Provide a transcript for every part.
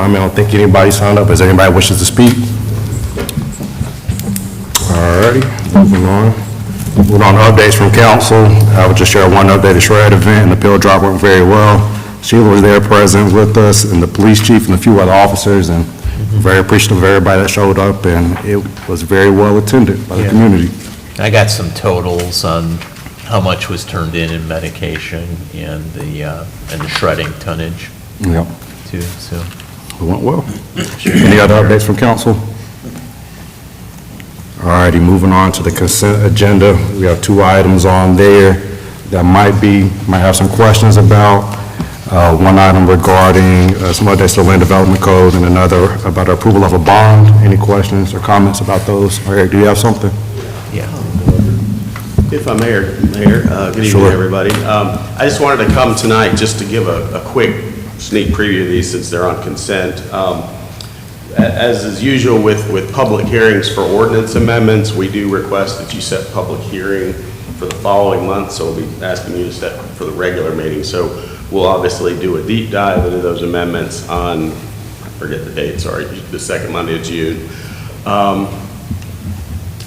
comment. I don't think anybody signed up. Is there anybody wishes to speak? All righty, moving on. Moving on to updates from council. I would just share one update. The shred event and the pill drop went very well. Sheila was there present with us, and the police chief and a few other officers, and very appreciative of everybody that showed up, and it was very well attended by the community. I got some totals on how much was turned in medication and the shredding tonnage Yep, too, so. it went well. Any other updates from council? All righty, moving on to the consent agenda. We have 2 items on there that might have some questions about. One item regarding some updates to the land development code, and another about approval of a bond. Any questions or comments about those? Eric, do you have something? Yeah. If I may, Mayor, good evening, Sure. everybody. I just wanted to come tonight just to give a quick sneak preview of these since they're on consent. As is usual with public hearings for ordinance amendments, we do request that you set public hearing for the following month, so we'll be asking you to set for the regular meeting. So we'll obviously do a deep dive into those amendments on, I forget the date, sorry, the second Monday of June.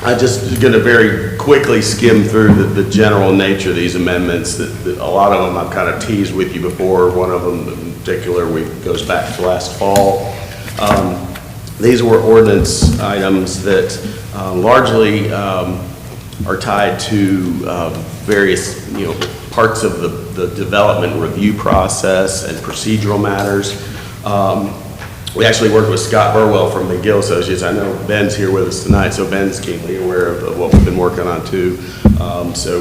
I just going to very quickly skim through the general nature of these amendments. That a lot of them I've kind of teased with you before. One of them in particular goes back to last fall. These were ordinance items that largely are tied to various, parts of the development review process and procedural matters. We actually worked with Scott Burwell from McGill Associates. I know Ben's here with us tonight, so Ben's keenly aware of what we've been working on too. So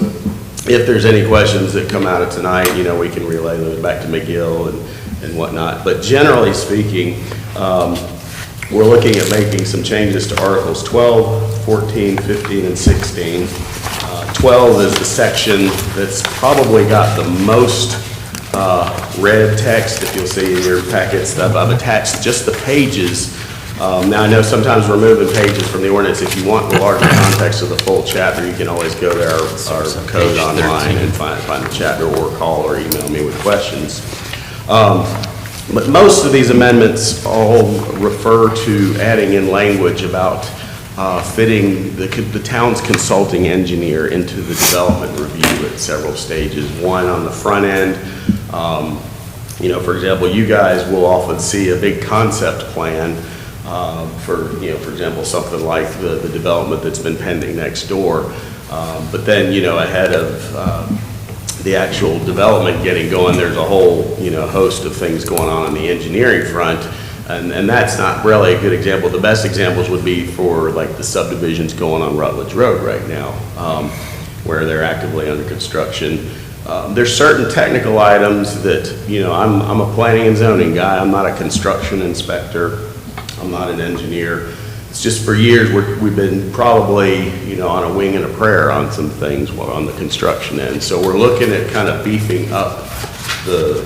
if there's any questions that come out of tonight, we can relay those back to McGill and whatnot. But generally speaking, we're looking at making some changes to Articles 12, 14, 15, and 16. 12 is the section that's probably got the most red text, if you'll see in your packets. I've attached just the pages. Now, I know sometimes we're moving pages from the ordinance. If you want the larger context of the full chapter, you can always go to our code online and find the chapter, or call or email me with questions. But most of these amendments all refer to adding in language about fitting the town's consulting engineer into the development review at several stages. One on the front end, for example, you guys will often see a big concept plan for example, something like the development that's been pending next door. But then, ahead of the actual development getting going, there's a whole, host of things going on the engineering front. And that's not really a good example. The best examples would be for like the subdivisions going on Rutledge Road right now, where they're actively under construction. There's certain technical items that, I'm a planning and zoning guy. I'm not a construction inspector. I'm not an engineer. It's just for years we've been probably, on a wing and a prayer on some things on the construction end. So we're looking at kind of beefing up the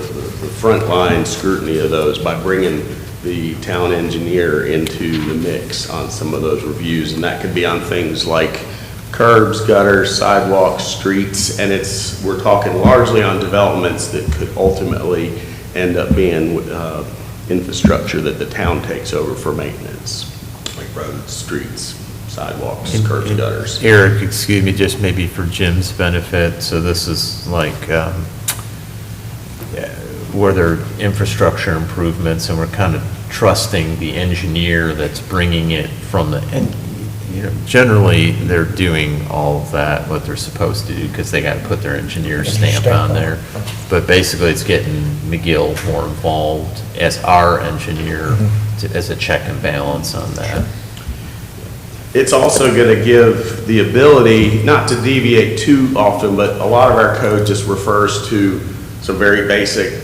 frontline scrutiny of those by bringing the town engineer into the mix on some of those reviews, and that could be on things like curbs, gutters, sidewalks, streets, and we're talking largely on developments that could ultimately end up being infrastructure that the town takes over for maintenance, like roads, streets, sidewalks, curbs, gutters. Eric, excuse me, just maybe for Jim's benefit, so this is like where there are infrastructure improvements, and we're kind of trusting the engineer that's bringing it from generally they're doing all of that, what they're supposed to do, because they got to put their engineer stamp on there. But basically it's getting McGill more involved as our engineer as a check and balance on that. It's also going to give the ability not to deviate too often, but a lot of our code just refers to some very basic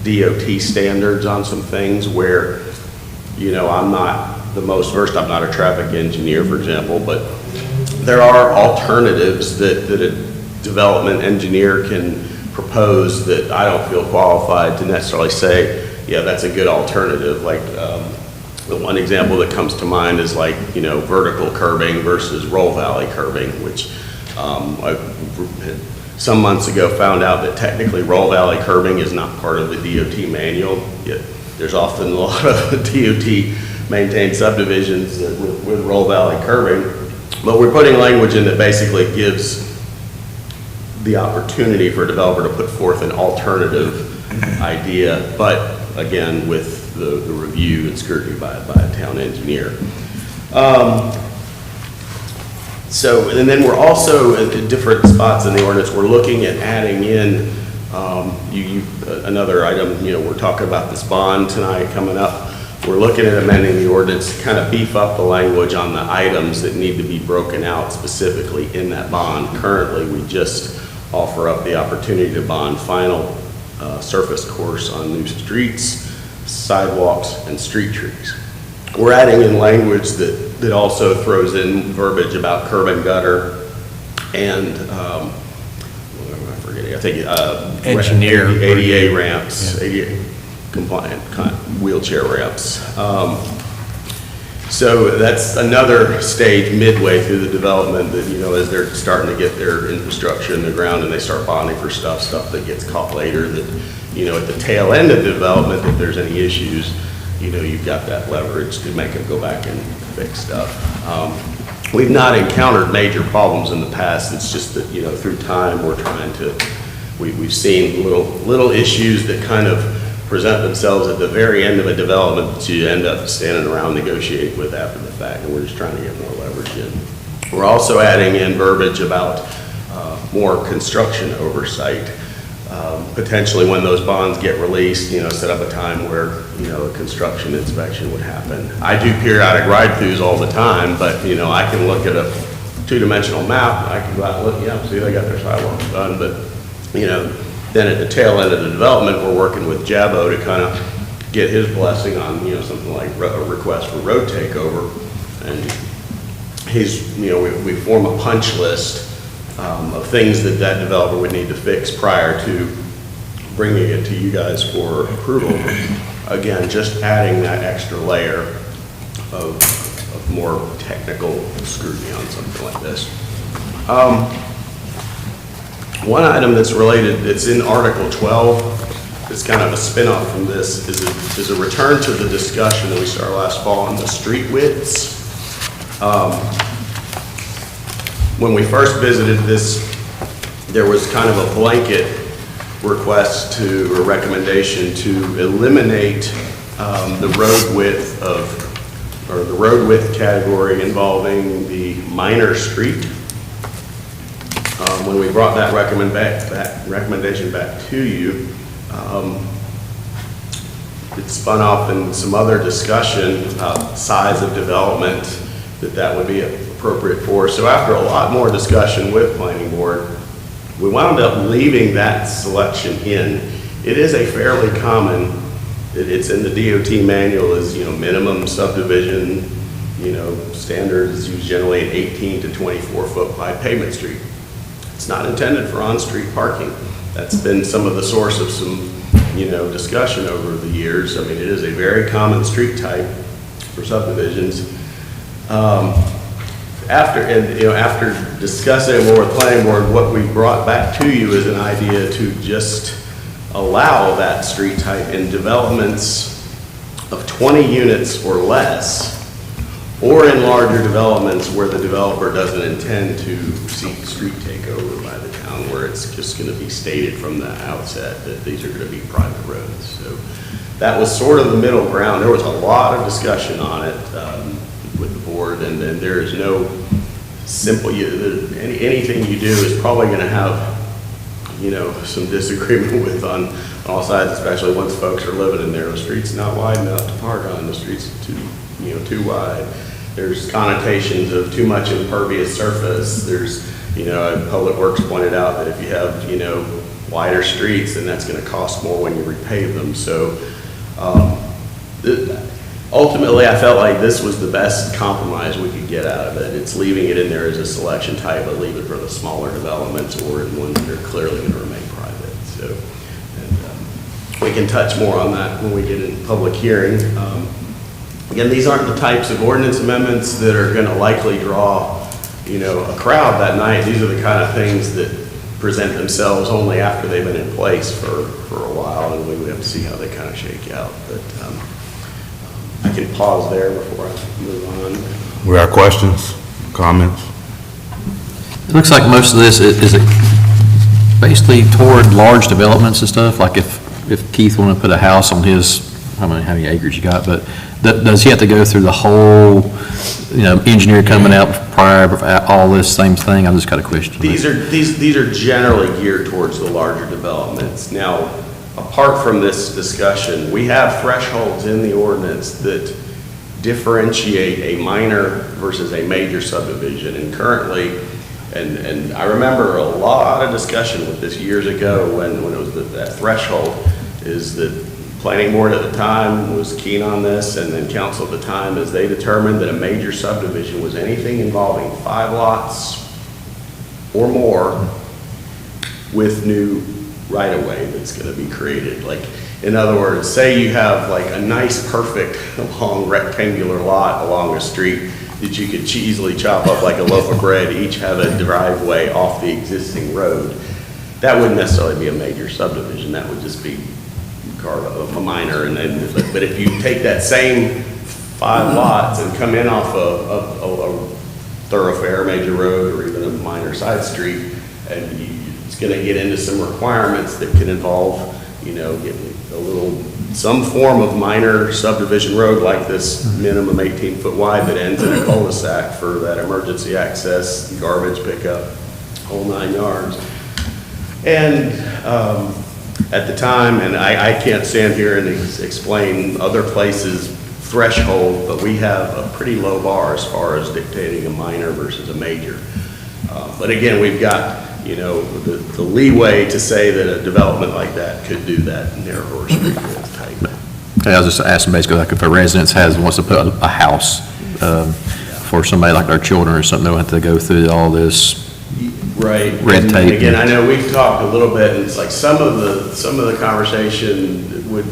DOT standards on some things where, I'm not the most versed. I'm not a traffic engineer, for example, but there are alternatives that a development engineer can propose that I don't feel qualified to necessarily say, yeah, that's a good alternative. Like the one example that comes to mind is like, vertical curbing versus roll valley curbing, which some months ago found out that technically roll valley curbing is not part of the DOT manual, yet There's often a lot of DOT maintained subdivisions with roll valley curbing, but we're putting language in that basically gives the opportunity for a developer to put forth an alternative idea, but again, with the review and scrutiny by a town engineer. So, and then we're also at different spots in the ordinance, we're looking at adding in another item, we're talking about this bond tonight coming up. We're looking at amending the ordinance to kind of beef up the language on the items that need to be broken out specifically in that bond. Currently, we just offer up the opportunity to bond final surface course on new streets, sidewalks, and street trees. We're adding in language that also throws in verbiage about curb and gutter and, what am I forgetting? I think Engineer. ADA ramps, ADA compliant wheelchair ramps. So that's another stage midway through the development that, as they're starting to get their infrastructure in the ground and they start bonding for stuff that gets caught later, that, at the tail end of the development, if there's any issues, you've got that leverage to make them go back and fix stuff. We've not encountered major problems in the past. It's just that, through time, we're trying to, we've seen little issues that kind of present themselves at the very end of a development that you end up standing around negotiating with after the fact, and we're just trying to get more leverage in. We're also adding in verbiage about more construction oversight. Potentially when those bonds get released, set up a time where, a construction inspection would happen. I do periodic ride-throughs all the time, but, I can look at a two-dimensional map, I can go out and look, see, they got their sidewalks done, but, then at the tail end of the development, we're working with Jabo to kind of get his blessing on, something like a request for road takeover. And we form a punch list of things that developer would need to fix prior to bringing it to you guys for approval. Again, just adding that extra layer of more technical scrutiny on something like this. One item that's related, that's in Article 12, it's kind of a spin-off from this, is a return to the discussion that we started last fall on the street widths. When we first visited this, there was kind of a blanket request or recommendation to eliminate the road width or the road width category involving the minor street. When we brought that recommendation back to you, it spun off in some other discussion about size of development that would be appropriate for. So after a lot more discussion with Planning Board, we wound up leaving that selection in. It is a fairly common, it's in the DOT manual as, minimum subdivision, standards use generally an 18 to 24 foot wide pavement street. It's not intended for on-street parking. That's been some of the source of some, discussion over the years. I mean, it is a very common street type for subdivisions. After discussing more with Planning Board, what we brought back to you is an idea to just allow that street type in developments of 20 units or less, or in larger developments where the developer doesn't intend to seek street takeover by the town, where it's just going to be stated from the outset that these are going to be private roads. So that was sort of the middle ground. There was a lot of discussion on it with the board, and then there is no simple, anything you do is probably going to have, some disagreement with on all sides, especially once folks are living in there. The street's not wide enough to park on, the street's too wide. There's connotations of too much impervious surface. There's, Public Works pointed out that if you have, wider streets, then that's going to cost more when you repave them. So ultimately, I felt like this was the best compromise we could get out of it. It's leaving it in there as a selection type, but leave it for the smaller developments or in ones that are clearly going to remain private. So, and we can touch more on that when we get in public hearing. Again, these aren't the types of ordinance amendments that are going to likely draw, a crowd that night. These are the kind of things that, present themselves only after they've been in place for a while, and we have to see how they kind of shake out. But I can pause there before I move on. We have questions, comments? It looks like most of this, is it basically toward large developments and stuff? Like if Keith wanted to put a house on his, how many acres you got, but does he have to go through the whole, engineer coming out prior, all this same thing? I just got a question. These are generally geared towards the larger developments. Now, apart from this discussion, we have thresholds in the ordinance that differentiate a minor versus a major subdivision. And currently, and I remember a lot of discussion with this years ago when it was that threshold, is that planning board at the time was keen on this, and then council at the time, as they determined that a major subdivision was anything involving 5 lots or more with new right-of-way that's going to be created. Like, in other words, say you have like a nice, perfect, long rectangular lot along a street that you could easily chop up like a loaf of bread, each have a driveway off the existing road. That wouldn't necessarily be a major subdivision. That would just be a minor. But if you take that same 5 lots and come in off a thoroughfare, major road, or even a minor side street, and it's going to get into some requirements that can involve, getting some form of minor subdivision road like this minimum 18-foot wide that ends in a cul-de-sac for that emergency access, garbage pickup, whole 9 yards. And at the time, and I can't stand here and explain other places' threshold, but we have a pretty low bar as far as dictating a minor versus a major. But again, we've got, the leeway to say that a development like that could do that narrower street width type. Okay, I was just asking basically, like if a residence wants to put a house for somebody like their children or something, they'll have to go through all this right red tape. Again, I know we've talked a little bit, and it's like some of the conversation would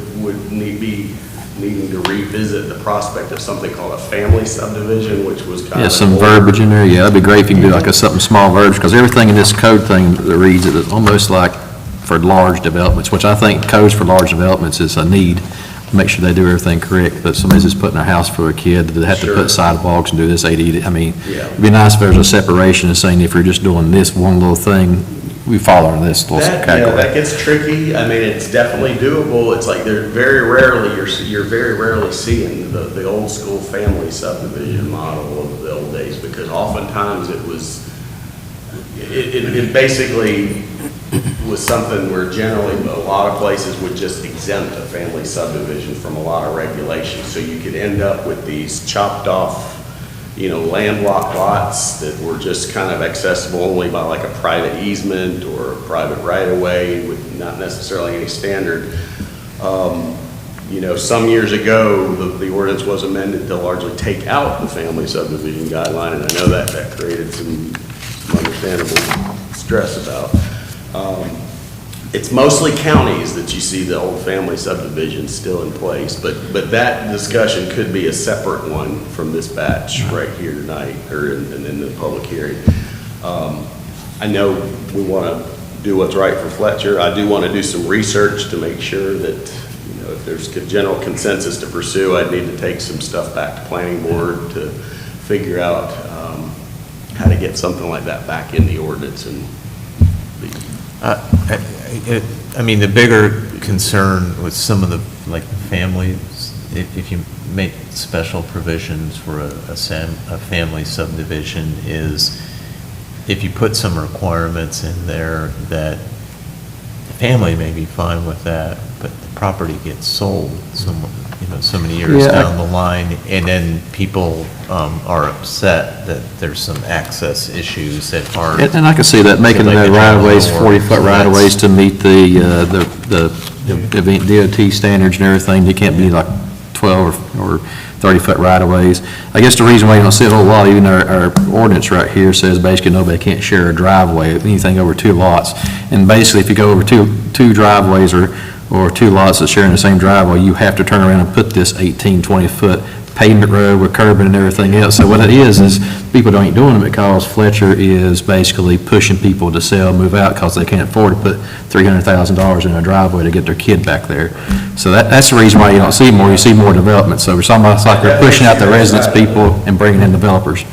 be needing to revisit the prospect of something called a family subdivision, which was kind of some verbiage in there. Yeah, that'd be great if you can do like something small verbiage, because everything in this code thing that reads it is almost like for large developments, which I think codes for large developments is a need. Make sure they do everything correct, but somebody's just putting a house for a kid, they have to Sure. put sidewalks and do this 80, I mean, Yeah. it'd be nice if there was a separation and saying if you're just doing this one little thing, we fall under this little category. That gets tricky. I mean, it's definitely doable. It's like you're very rarely seeing the old school family subdivision model of the old days, because oftentimes it basically was something where generally a lot of places would just exempt a family subdivision from a lot of regulations. So you could end up with these chopped off, landlocked lots that were just kind of accessible only by like a private easement or a private right-of-way with not necessarily any standard. Some years ago, the ordinance was amended to largely take out the family subdivision guideline, and I know that created some understandable stress about. It's mostly counties that you see the old family subdivisions still in place, but that discussion could be a separate one from this batch right here tonight, or in the public hearing. I know we want to do what's right for Fletcher. I do want to do some research to make sure that, if there's a general consensus to pursue, I'd need to take some stuff back to planning board to figure out how to get something like that back in the ordinance. And the bigger concern with some of the, like, families, if you make special provisions for a family subdivision, is if you put some requirements in there that the family may be fine with that, but the property gets sold so many years down the line, and then people are upset that there's some access issues that aren't. And I can see that, making the right-of-ways 40-foot right-of-ways to meet the DOT standards and everything. They can't be like 12 or 30-foot right-of-ways. I guess the reason why you don't see it a whole lot, even our ordinance right here says basically nobody can't share a driveway, anything over 2 lots. And basically, if you go over two driveways or 2 lots that share in the same driveway, you have to turn around and put this 18, 20-foot pavement road with curbing and everything else. So what it is people ain't doing it because Fletcher is basically pushing people to sell, move out, because they can't afford to put $300,000 in a driveway to get their kid back there. So that's the reason why you don't see more. You see more development. So it's almost like they're pushing out the residents, people, and bringing in developers.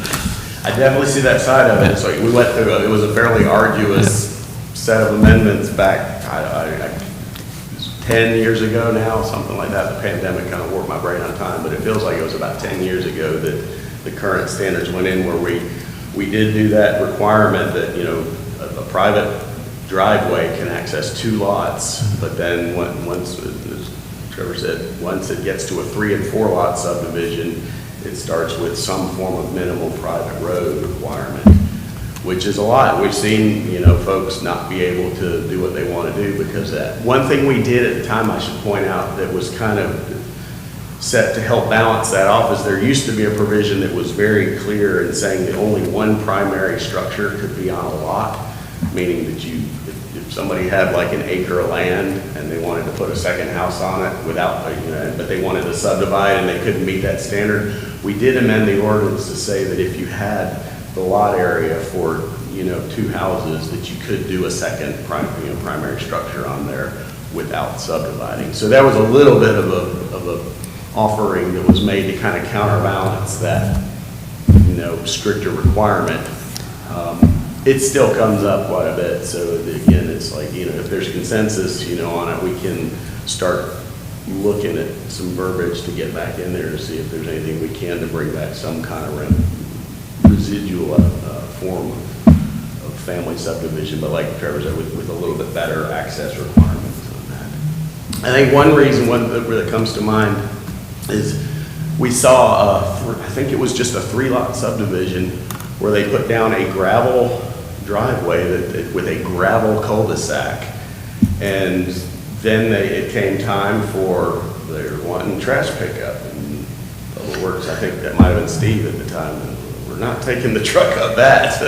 I definitely see that side of it. It's like, we went through, it was a fairly arduous set of amendments back, 10 years ago now, something like that. The pandemic kind of warped my brain on time, but it feels like it was about 10 years ago that the current standards went in, where we did do that requirement that, you know, a private driveway can access 2 lots, but then once, as Trevor said, once it gets to a 3 and 4 lot subdivision, it starts with some form of minimal private road requirement, which is a lot. We've seen, you know, folks not be able to do what they want to do because of that. One thing we did at the time, I should point out, that was kind of set to help balance that off, is there used to be a provision that was very clear in saying that only one primary structure could be on a lot, meaning that if somebody had like an acre of land and they wanted to put a second house on it without, you know, but they wanted to subdivide and they couldn't meet that standard, we did amend the ordinance to say that if you had the lot area for, you know, 2 houses, that you could do a second primary structure on there without subdividing. So that was a little bit of a offering that was made to kind of counterbalance that, you know, stricter requirement. It still comes up quite a bit. So again, it's like, you know, if there's consensus, you know, on it, we can start looking at some verbiage to get back in there to see if there's anything we can to bring back some kind of residual form of family subdivision, but like Trevor said, with a little bit better access requirements on that. I think one reason that comes to mind is we saw, I think it was just a 3-lot subdivision where they put down a gravel driveway with a gravel cul-de-sac, and then it came time for they were wanting trash pickup, and Public Works, I think that might have been Steve at the time, we're not taking the truck up that,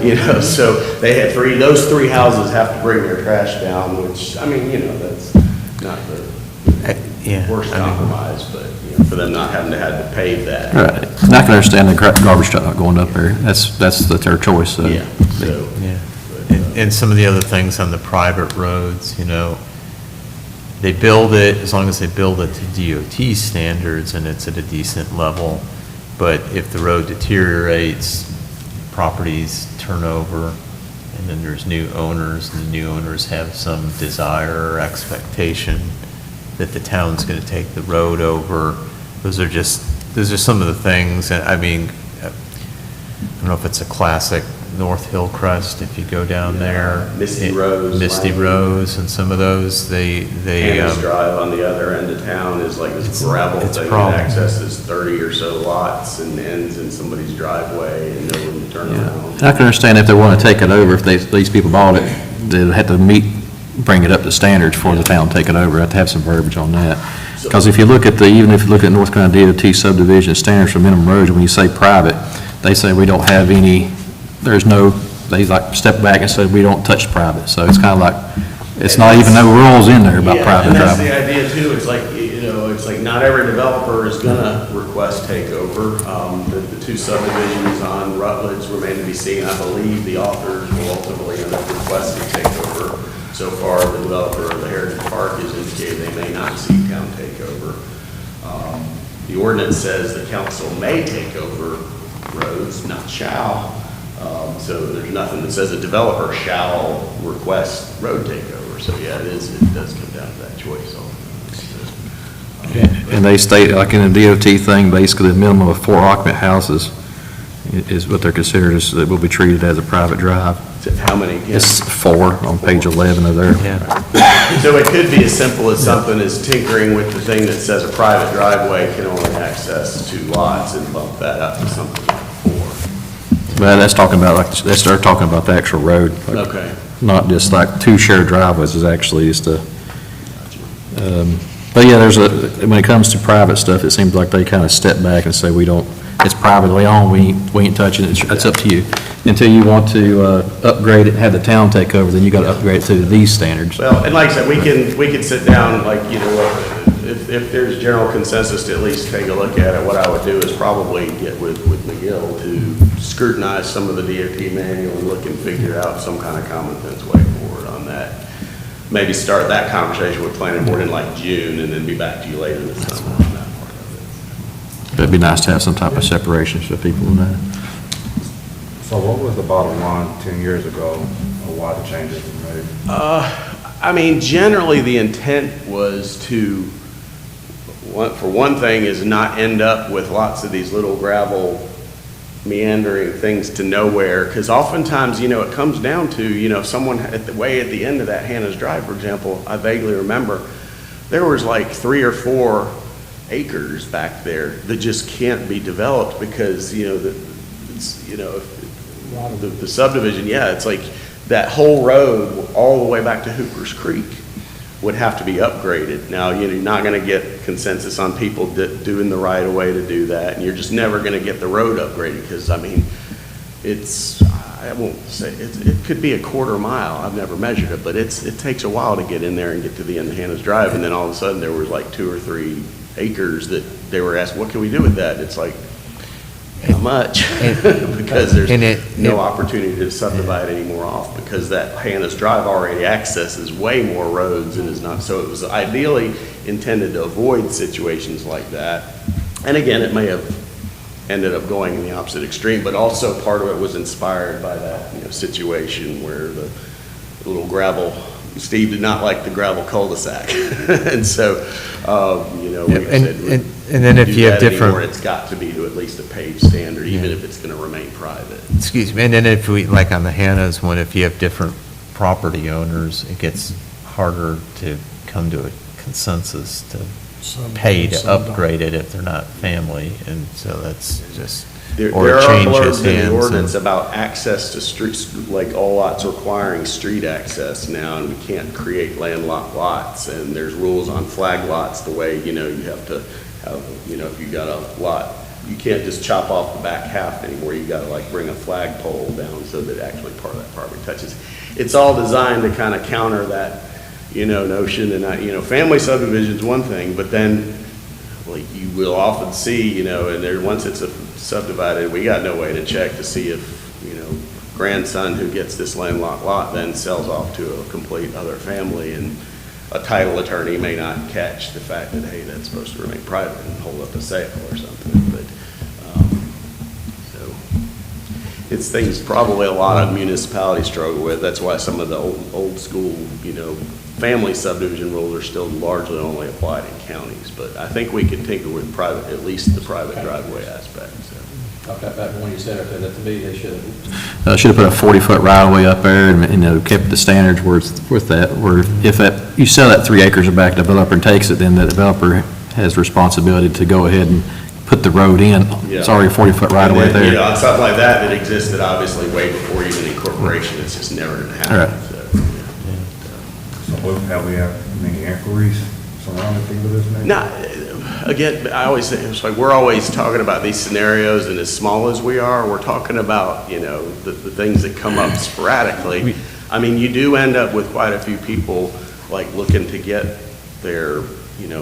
you know, so they had those 3 houses have to bring their trash down, which, I mean, you know, that's not the worst compromise, but, you know, for them not having to have to pave that. Right. And I can understand the garbage truck not going up there. That's their choice. So. Yeah. So, Yeah. but, And some of the other things on the private roads, you know, they build it, as long as they build it to DOT standards and it's at a decent level, but if the road deteriorates, properties turn over, and then there's new owners, and the new owners have some desire or expectation that the town's going to take the road over. Those are some of the things, and I mean, I don't know if it's a classic North Hillcrest, if you go down there. Misty Rose. Misty Rose, and some of those, Hannah's Drive on the other end of town is like this gravel thing that accesses 30 or so lots and ends in somebody's driveway and no room to turn around. And I can understand if they want to take it over, if these people bought it, they'd have to bring it up to standards for the town to take it over. Have to have some verbiage on that. Because if you look at even if you look at North Carolina DOT subdivision standards for minimum roads, when you say private, they say we don't have any, they like step back and say we don't touch private. So it's kind of like, it's not even no rules in there about private and that's driving. the idea too. It's like, you know, it's like not every developer is gonna request takeover. The 2 subdivisions on Rutledge remain to be seen. I believe the authors will ultimately end up requesting takeover. So far, the developer of the Heritage Park has indicated they may not seek town takeover. The ordinance says the council may take over roads, not shall. So there's nothing that says a developer shall request road takeover. So yeah, it does come down to that choice. And they state, like in the DOT thing, basically the minimum of 4 occupant houses is what they're considered as, that will be treated as a private drive. How many? Again? It's 4 on page 11 of there. Yeah. So it could be as simple as something as tinkering with the thing that says a private driveway can only access 2 lots and bump that up to something like 4. Well, that's talking about, they're talking about the actual road. Like, Okay. not just like 2 shared driveways, is actually just a, but yeah, when it comes to private stuff, it seems like they kind of step back and say, it's privately owned, we ain't touching it, it's up to you. Until you want to upgrade it, have the town take over, then you got to upgrade it to these standards. Well, and like I said, we can sit down, like, you know, if there's general consensus to at least take a look at it, what I would do is probably get with McGill to scrutinize some of the DOT manual and look and figure out some kind of common sense way forward on that. Maybe start that conversation with planning board in like June and then be back to you later this summer on that part of It'd be nice to have some type of separation so people know. So what was the bottom line 10 years ago, or why the changes were made? I mean, generally, the intent was to, for one thing, is not end up with lots of these little gravel meandering things to nowhere, because oftentimes, it comes down to, someone at the end of that Hannah's Drive, for example, I vaguely remember, there was like 3 or 4 acres back there that just can't be developed because, the subdivision, it's like, that whole road all the way back to Hooper's Creek would have to be upgraded. Now, you're not going to get consensus on people doing the right of way to do that, and you're just never going to get the road upgraded because, I mean, I won't say, it could be a quarter mile. I've never measured it, but it takes a while to get in there and get to the end of Hannah's Drive, and then all of a sudden there was like 2 or 3 acres that they were asked, what can we do with that? It's like, not much, because there's no opportunity to subdivide any more off, because that Hannah's Drive already accesses way more roads and is not, so it was ideally intended to avoid situations like that. And again, it may have ended up going in the opposite extreme, but also part of it was inspired by that, situation where the little gravel, Steve did not like the gravel cul-de-sac. And so, we said, and then if you have different, it's got to be to at least a paved standard, even if it's going to remain private. excuse me, and then if we, like on the Hannah's one, if you have different property owners, it gets harder to come to a consensus to pay to upgrade it if they're not family, and so that's just, or There it are changes blurbs in the hands. ordinance about access to streets, like all lots requiring street access now, and we can't create landlocked lots, and there's rules on flag lots, the way, you have to have, if you got a lot, you can't just chop off the back half anymore, you gotta like bring a flag pole down so that actually part of that property touches. It's all designed to kind of counter that, notion, and family subdivision's one thing, but then, like, you will often see, and there, once it's subdivided, we got no way to check to see if, grandson who gets this landlocked lot then sells off to a complete other family, and a title attorney may not catch the fact that, hey, that's supposed to remain private and hold up a sale or something, but, so, it's things probably a lot of municipalities struggle with. That's why some of the old school, family subdivision rules are still largely only applied in counties, but I think we could tinker with private, at least the private driveway aspect, so. Back when you said that to me, they should have put a 40-foot right-of-way up there and, kept the standards with that, where if you sell that 3 acres or back, developer takes it, then the developer has responsibility to go ahead and put the road in. It's already a 40-foot right-of-way And then, there. on something like that existed obviously way before even incorporation, it's just never gonna happen. Right. So, So have we had many inquiries surrounding things of this nature? Again, I always say, it's like, we're always talking about these scenarios, and as small as we are, we're talking about, the things that come up sporadically. I mean, you do end up with quite a few people, like, looking to get their,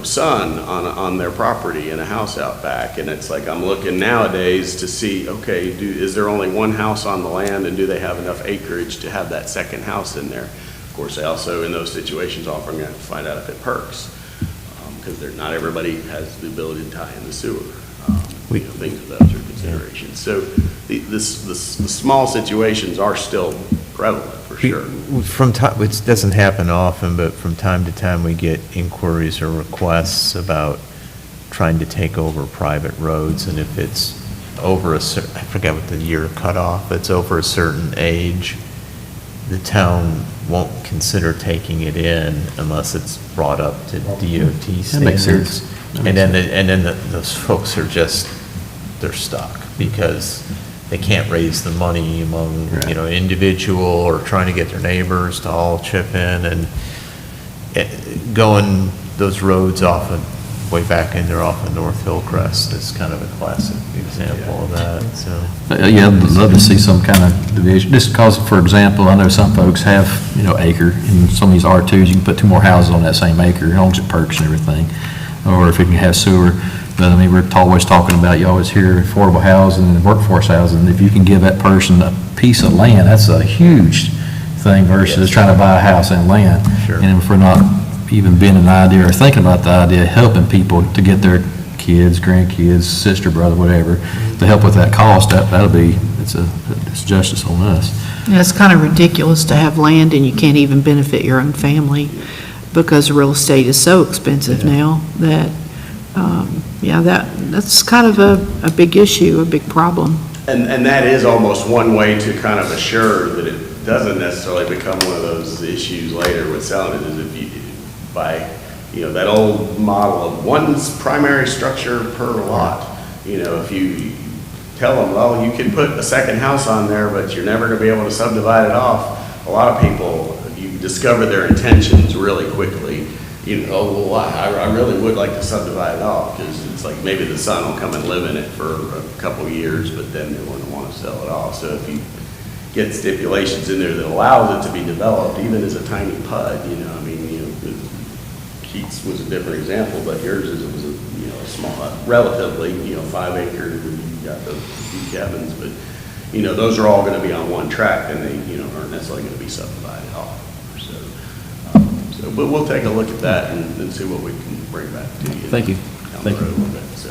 son on their property in a house out back, and it's like, I'm looking nowadays to see, okay, is there only one house on the land, and do they have enough acreage to have that second house in there? Of course, they also, in those situations, often have to find out if it perks, because not everybody has the ability to tie in the sewer. Things of those are considerations. So the small situations are still prevalent, for sure. From time, it doesn't happen often, but from time to time, we get inquiries or requests about trying to take over private roads, and if it's over a certain, I forget what the year cutoff, it's over a certain age, the town won't consider taking it in unless it's brought up to DOT standards. That makes sense. And then those folks are just, they're stuck because they can't raise the money among, individual or trying to get their neighbors to all chip in, and going those roads off of, way back in there off of North Hillcrest is kind of a classic example of that, so. Yeah, I'd love to see some kind of division, just because, for example, I know some folks have, acre, and some of these R2s, you can put 2 more houses on that same acre, as long as it perks and everything. or if it can have sewer. But I mean, we're always talking about, you always hear affordable housing and workforce housing. If you can give that person a piece of land, that's a huge thing versus trying to buy a house and land. Sure. And if we're not even being an idea or thinking about the idea of helping people to get their kids, grandkids, sister, brother, whatever, to help with that cost, it's justice on us. Yeah, it's kind of ridiculous to have land and you can't even benefit your own family because real estate is so expensive now that, that's kind of a big issue, a big problem. And that is almost one way to kind of assure that it doesn't necessarily become one of those issues later with selling it, is if you, by, that old model of one primary structure per lot. If you tell them, well, you can put a second house on there, but you're never gonna be able to subdivide it off. A lot of people, you discover their intentions really quickly. Well, I really would like to subdivide it off, because it's like maybe the son will come and live in it for a couple of years, but then they wouldn't want to sell it off. So if you get stipulations in there that allows it to be developed, even as a tiny PUD, Keats was a different example, but yours is, it was a small, relatively, 5 acres, and you got the few cabins, but, those are all gonna be on one tract, and they, aren't necessarily gonna be subdivided off. But we'll take a look at that and see what we can bring back to you. Thank you. Down the road a little bit, so.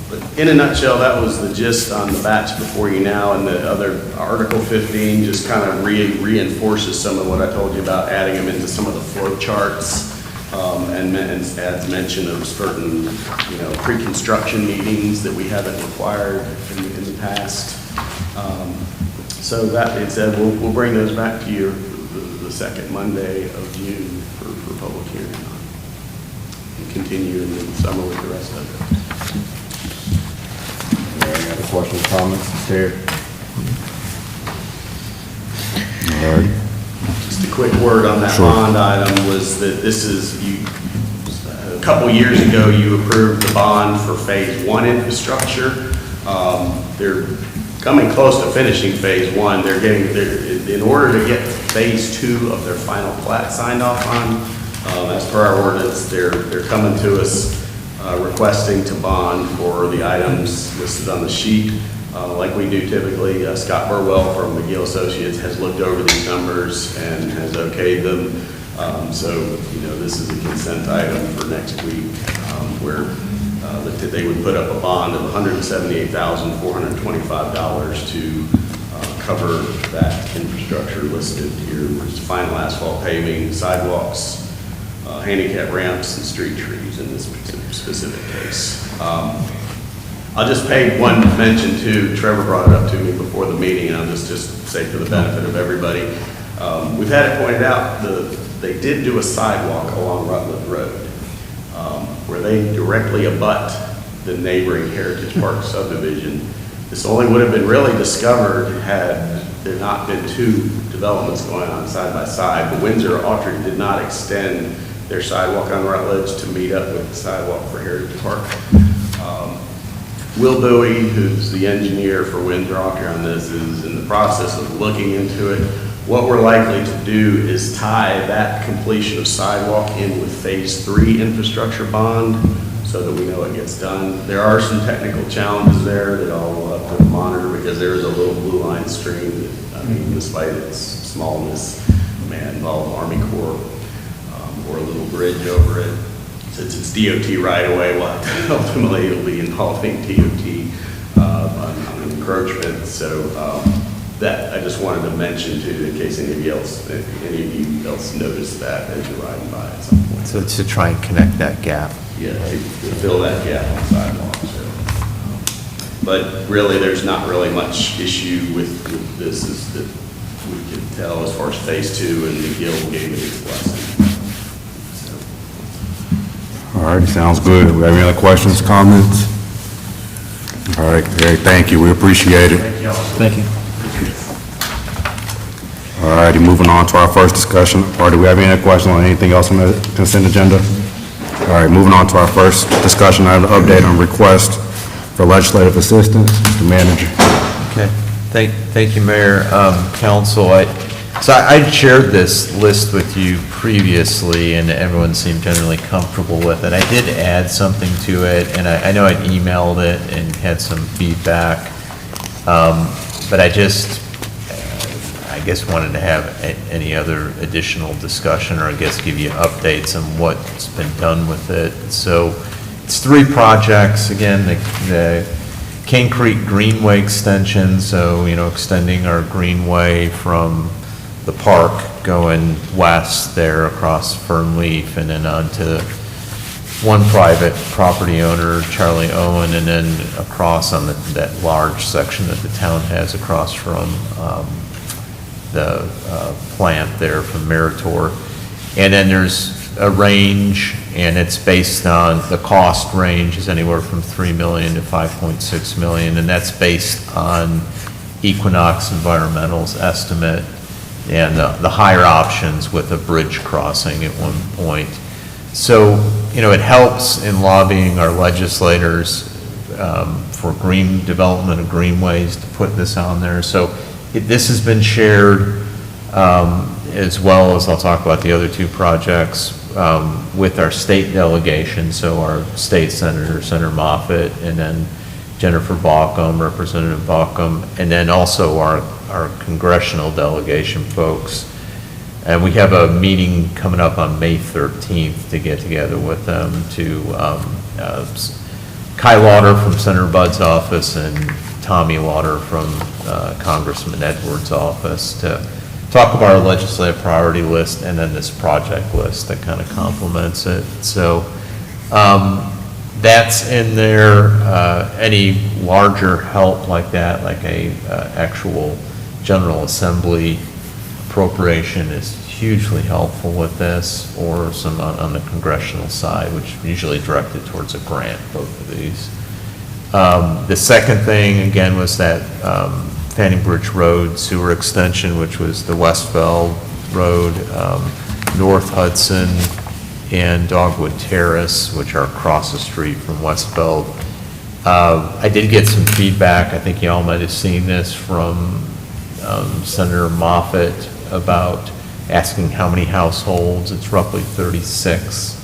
But in a nutshell, that was the gist on the batch before you now, and the other, Article 15 just kind of reinforces some of what I told you about adding them into some of the flow charts, and adds mention of certain, pre-construction meetings that we haven't required in the past. So that being said, we'll bring those back to you the second Monday of June for public hearing on, and continue in the summer with the rest of it. Any other questions, comments, Terry? All right. Just a quick word on that Sure. bond item was that this is, a couple years ago, you approved the bond for Phase 1 infrastructure. They're coming close to finishing Phase 1. In order to get Phase 2 of their final plat signed off on, as per our ordinance, they're coming to us requesting to bond for the items listed on the sheet. Like we do typically, Scott Burwell from McGill Associates has looked over these numbers and has okayed them. So, this is a consent item for next week, where they would put up a bond of $178,425 to cover that infrastructure listed here, which is final asphalt paving, sidewalks, handicap ramps, and street trees in this specific case. I'll just pay one mention too. Trevor brought it up to me before the meeting, and I'll just say for the benefit of everybody. We've had it pointed out, they did do a sidewalk along Rutland Road, where they directly abut the neighboring Heritage Park subdivision. This only would have been really discovered had there not been two developments going on side by side. The Windsor Orchard did not extend their sidewalk on Rutledge to meet up with the sidewalk for Heritage Park. Will Bowie, who's the engineer for Windsor Orchard on this, is in the process of looking into it. What we're likely to do is tie that completion of sidewalk in with Phase 3 infrastructure bond so that we know it gets done. There are some technical challenges there that I'll have to monitor, because there is a little blue line stream that, despite its smallness, may involve Army Corps or a little bridge over it. Since it's DOT right away, well, ultimately it'll be involving DOT on encroachment. So that I just wanted to mention too, in case any of you else noticed that as you're riding by at some point. So to try and connect that gap. Yeah, to fill that gap on sidewalks. So. But really, there's not really much issue with this, is that we can tell as far as Phase 2, and McGill gave it its blessing. All right, sounds good. We have any other questions, comments? All right, Gary, thank you. We appreciate it. Thank you. All righty, moving on to our first discussion. Or do we have any other questions on anything else on the consent agenda? All right, moving on to our first discussion item, update on request for legislative assistance. Mr. Manager. Okay, thank you, Mayor. Council, So I shared this list with you previously, and everyone seemed generally comfortable with it. I did add something to it, and I know I'd emailed it and had some feedback, but I just, I guess wanted to have any other additional discussion, or I guess give you updates on what's been done with it. So it's 3 projects, again, the King Creek Greenway extension, so, extending our greenway from the park going west there across Fernleaf and then on to one private property owner, Charlie Owen, and then across on that large section that the town has across from the plant there from Meritor. And then there's a range, and it's based on, the cost range is anywhere from 3 million to 5.6 million, and that's based on Equinox Environmental's estimate and the higher options with a bridge crossing at one point. So, it helps in lobbying our legislators for green development of greenways to put this on there. So this has been shared as well as, I'll talk about the other 2 projects, with our state delegation, so our state senator, Senator Moffitt, and then Jennifer Bauckham, Representative Bauckham, and then also our congressional delegation folks. And we have a meeting coming up on May 13th to get together with them to, Kai Lauder from Senator Budd's office and Tommy Lauder from Congressman Edwards' office to talk about our legislative priority list and then this project list that kind of complements it. So that's in there. Any larger help like that, like a actual General Assembly appropriation, is hugely helpful with this, or some on the congressional side, which usually directed towards a grant, both of these. The second thing, again, was that Fanning Bridge Road sewer extension, which was the Westveld Road, North Hudson, and Dogwood Terrace, which are across the street from Westveld. I did get some feedback, I think you all might have seen this, from Senator Moffitt about asking how many households. It's roughly 36.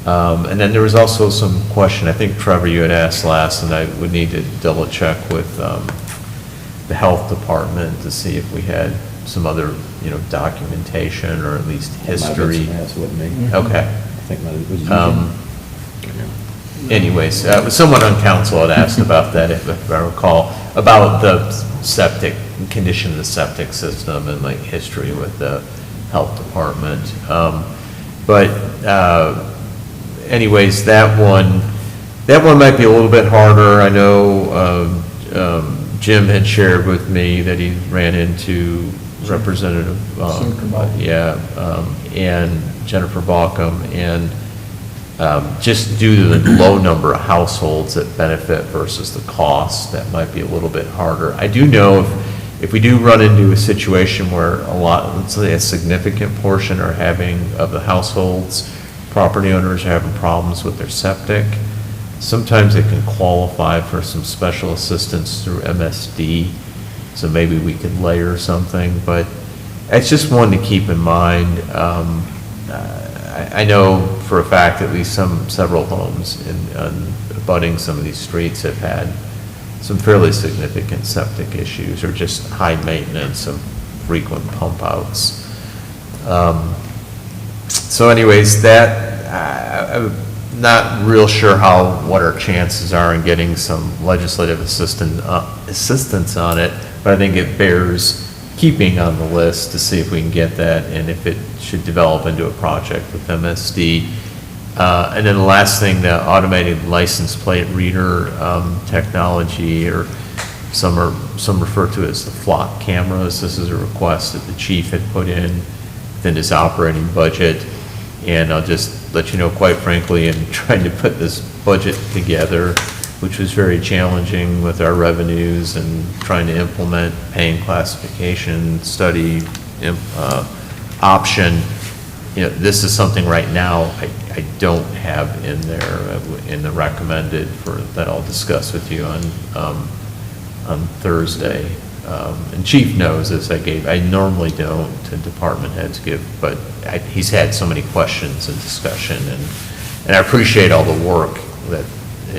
And then there was also some question, I think Trevor, you had asked last, and I would need to double check with the health department to see if we had some other, documentation or at least history. Okay. Anyways, someone on council had asked about that, if I recall, about the septic, condition of the septic system and like history with the health department. Anyways, that one might be a little bit harder. I know Jim had shared with me that he ran into Representative, and Jennifer Bauckham, and just due to the low number of households that benefit versus the cost, that might be a little bit harder. I do know if we do run into a situation where let's say a significant portion of the households, property owners are having problems with their septic, sometimes they can qualify for some special assistance through MSD, so maybe we could layer something, but it's just one to keep in mind. I know for a fact at least several homes abutting some of these streets have had some fairly significant septic issues, or just high maintenance of frequent pump outs. So anyways, I'm not real sure what our chances are in getting some legislative assistance on it, but I think it bears keeping on the list to see if we can get that, and if it should develop into a project with MSD. And then the last thing, the automated license plate reader technology, or some refer to it as the flock cameras. This is a request that the chief had put in within his operating budget. And I'll just let you know, quite frankly, in trying to put this budget together, which was very challenging with our revenues and trying to implement paying classification study option, this is something right now I don't have in there in the recommended that I'll discuss with you on Thursday. and Chief knows this, I normally don't, and department heads give, but he's had so many questions and discussion, and I appreciate all the work that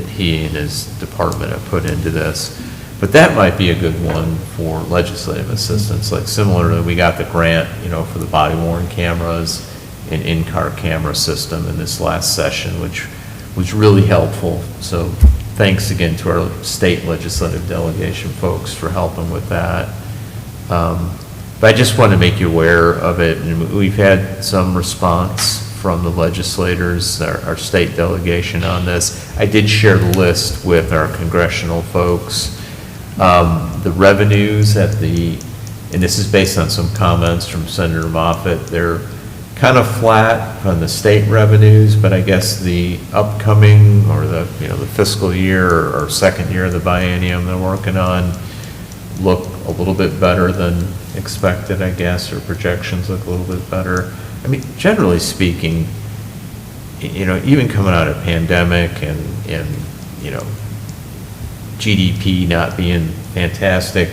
he and his department have put into this. But that might be a good one for legislative assistance, like similar to, we got the grant, for the body worn cameras and in-car camera system in this last session, which was really helpful. So thanks again to our state legislative delegation folks for helping with that. But I just want to make you aware of it, and we've had some response from the legislators, our state delegation on this. I did share the list with our congressional folks. The revenues and this is based on some comments from Senator Moffett, they're kind of flat on the state revenues, but I guess the upcoming, or the fiscal year or second year of the biennium they're working on look a little bit better than expected, I guess, or projections look a little bit better. I mean, generally speaking, even coming out of pandemic and GDP not being fantastic,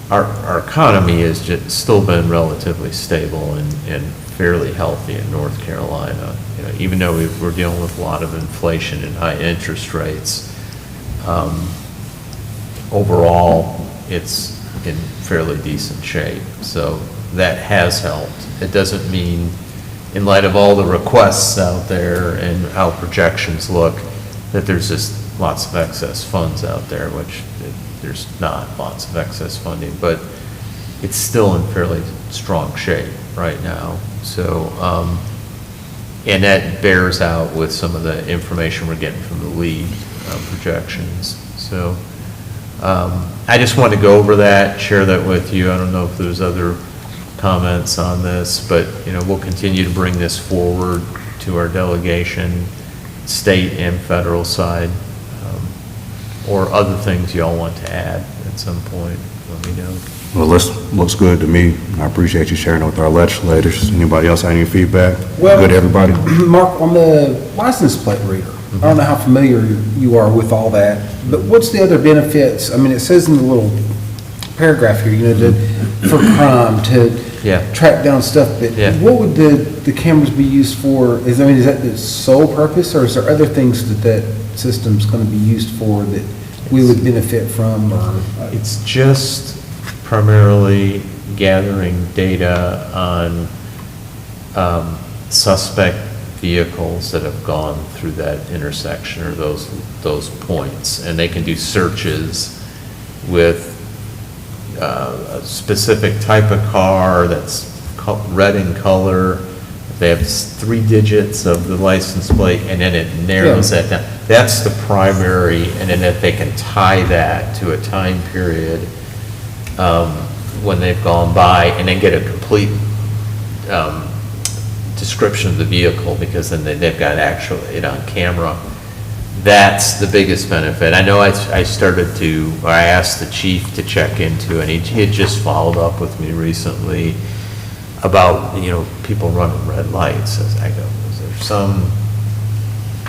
our economy has just still been relatively stable and fairly healthy in North Carolina. Even though we're dealing with a lot of inflation and high interest rates, overall, it's in fairly decent shape. So that has helped. It doesn't mean, in light of all the requests out there and how projections look, that there's just lots of excess funds out there, which there's not lots of excess funding, but it's still in fairly strong shape right now. So, and that bears out with some of the information we're getting from the lead projections. So, I just wanted to go over that, share that with you. I don't know if there's other comments on this, but we'll continue to bring this forward to our delegation, state and federal side, or other things y'all want to add at some point. Let me know. Well, this looks good to me. I appreciate you sharing it with our legislators. Anybody else have any feedback? Well, Good, everybody? Mark, on the license plate reader, I don't know how familiar you are with all that, but what's the other benefits? I mean, it says in the little paragraph here, for crime, to Yeah. track down stuff, but Yeah. what would the cameras be used for? Is that the sole purpose, or is there other things that system's going to be used for that we would benefit from, or? It's just primarily gathering data on suspect vehicles that have gone through that intersection or those points. And they can do searches with a specific type of car that's red in color. They have 3 digits of the license plate, and then it narrows that down. That's the primary, and then if they can tie that to a time period when they've gone by, and then get a complete description of the vehicle, because then they've got it on camera. That's the biggest benefit. I know I asked the chief to check into, and he had just followed up with me recently about, people running red lights. I go, is there some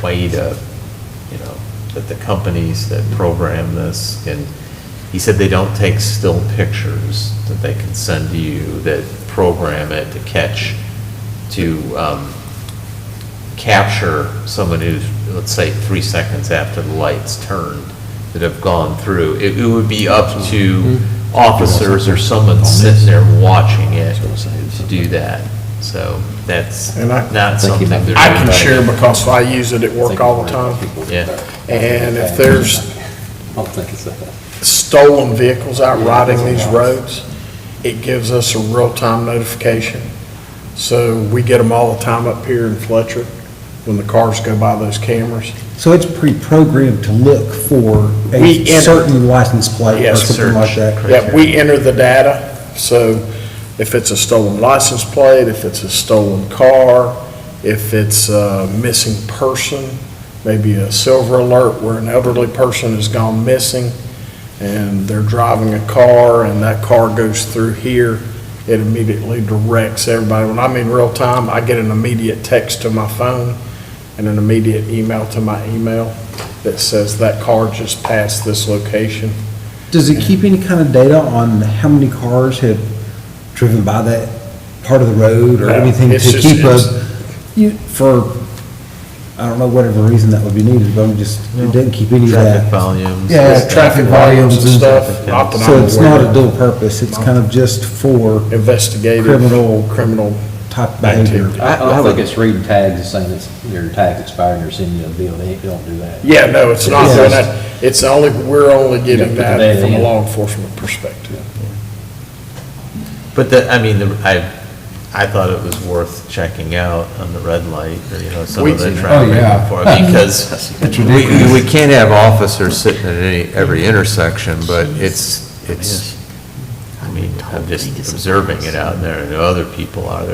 way to, that the companies that program this can, he said they don't take still pictures that they can send to you that program it to capture someone who's, let's say, 3 seconds after the lights turned that have gone through. It would be up to officers or someone sitting there watching it to do that. So that's And not something they're doing. I can share because I use it at work all the time. Yeah, And if there's stolen vehicles out riding these roads, it gives us a real-time notification. So we get them all the time up here in Fletcher when the cars go by those cameras. So it's pre-programmed to look for We a enter- certain license plate or Yes, something like that? Yeah, we enter the data, so if it's a stolen license plate, if it's a stolen car, if it's a missing person, maybe a silver alert where an elderly person has gone missing and they're driving a car and that car goes through here, it immediately directs everybody. When I mean real time, I get an immediate text to my phone and an immediate email to my email that says that car just passed this location. Does it keep any kind of data on how many cars have driven by that part of the road or No, anything it's to just- keep for, I don't know, whatever reason that would be needed, but it doesn't keep any of Traffic that. volumes. Yeah, traffic volumes and stuff. stuff. Not that So I'm it's not aware a of. dual purpose, it's kind of just for Investigative. criminal type behavior. Activity. I don't think it's reading tags and saying it's, your tag's expired, or sending you a bill, they don't do that. Yeah, no, it's not Yeah. doing that. It's only, we're only getting Yeah, put the that data from a in. law enforcement perspective. But I thought it was worth checking out on the red light, or, some of the Oh, traffic yeah. before, because we can't have officers sitting at every intersection, but I'm just observing it out there, and other people are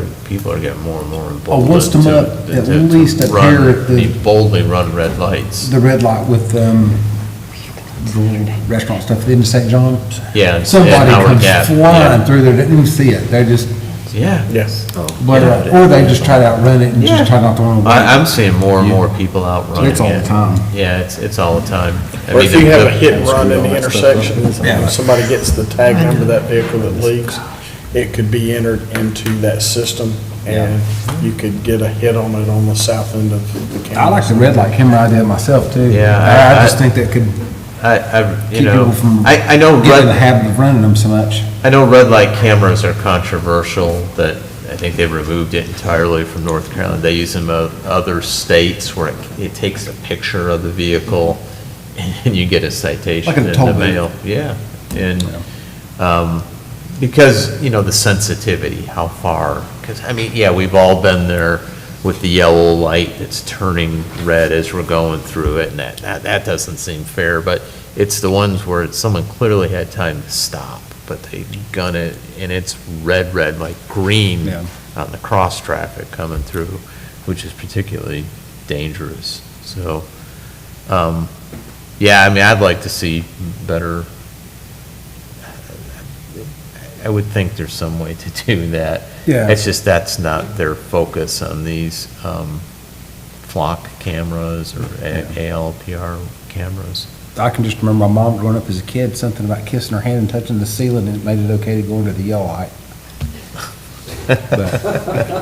getting more and more emboldened once a month, at least a pair at the- boldly run red lights. The red light with, the little restaurant stuff at the end of St. John. Yeah, and Somebody Howard comes Gap, flying yeah. through there, didn't even see it, they just, Yeah. Yes. or they just try to outrun it and Yeah. just try not to run away. I'm seeing more and more people out running. It's all the it. time. Yeah, it's all the time. Or if you have a hit and the- run in the intersection, when somebody gets the tag number of that vehicle that leaks, it could be entered into that system, and you could get a hit on it on the south end of the county. I like the red light camera idea myself too. Yeah, I just think that could you keep know, people from I know getting in the red, habit of running them so much. I know red light cameras are controversial, that I think they removed it entirely from North Carolina. They use them in other states where it takes a picture of the vehicle and you get a citation Like a in toll the booth. mail. Yeah, and, because, the sensitivity, how far, because, yeah, we've all been there with the yellow light that's turning red as we're going through it, and that doesn't seem fair, but it's the ones where someone clearly had time to stop, but they gun it, and it's red, like green Yeah. on the cross traffic coming through, which is particularly dangerous. So, yeah, I'd like to see better, I would think there's some way to do that. Yeah. It's just that's not their focus on these flock cameras or ALPR cameras. I can just remember my mom growing up as a kid, something about kissing her hand and touching the ceiling, and it made it okay to go into the yellow light. But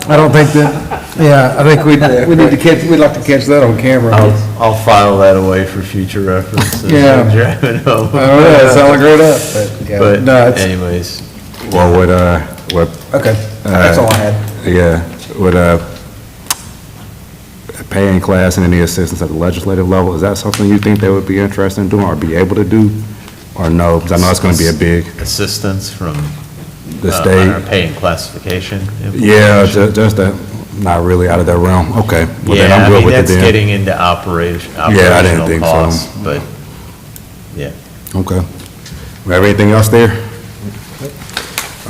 I don't think that, yeah, I think we'd like to catch that on camera. I'll file that away for future reference. as Yeah. I'm driving home. I don't know, it sounded grown up, but, yeah, But no, it's, anyways, Well, okay, that's all I had. would paying class and any assistance at the legislative level, is that something you think they would be interested in doing or be able to do? Or no, because I know it's going to be a big, assistance from the our state. pay and classification. Yeah, just that, not really out of their realm. Okay. Well, then Yeah, I'm good with it that's then. getting into operational think so. costs, but, yeah. Okay. We have anything else there?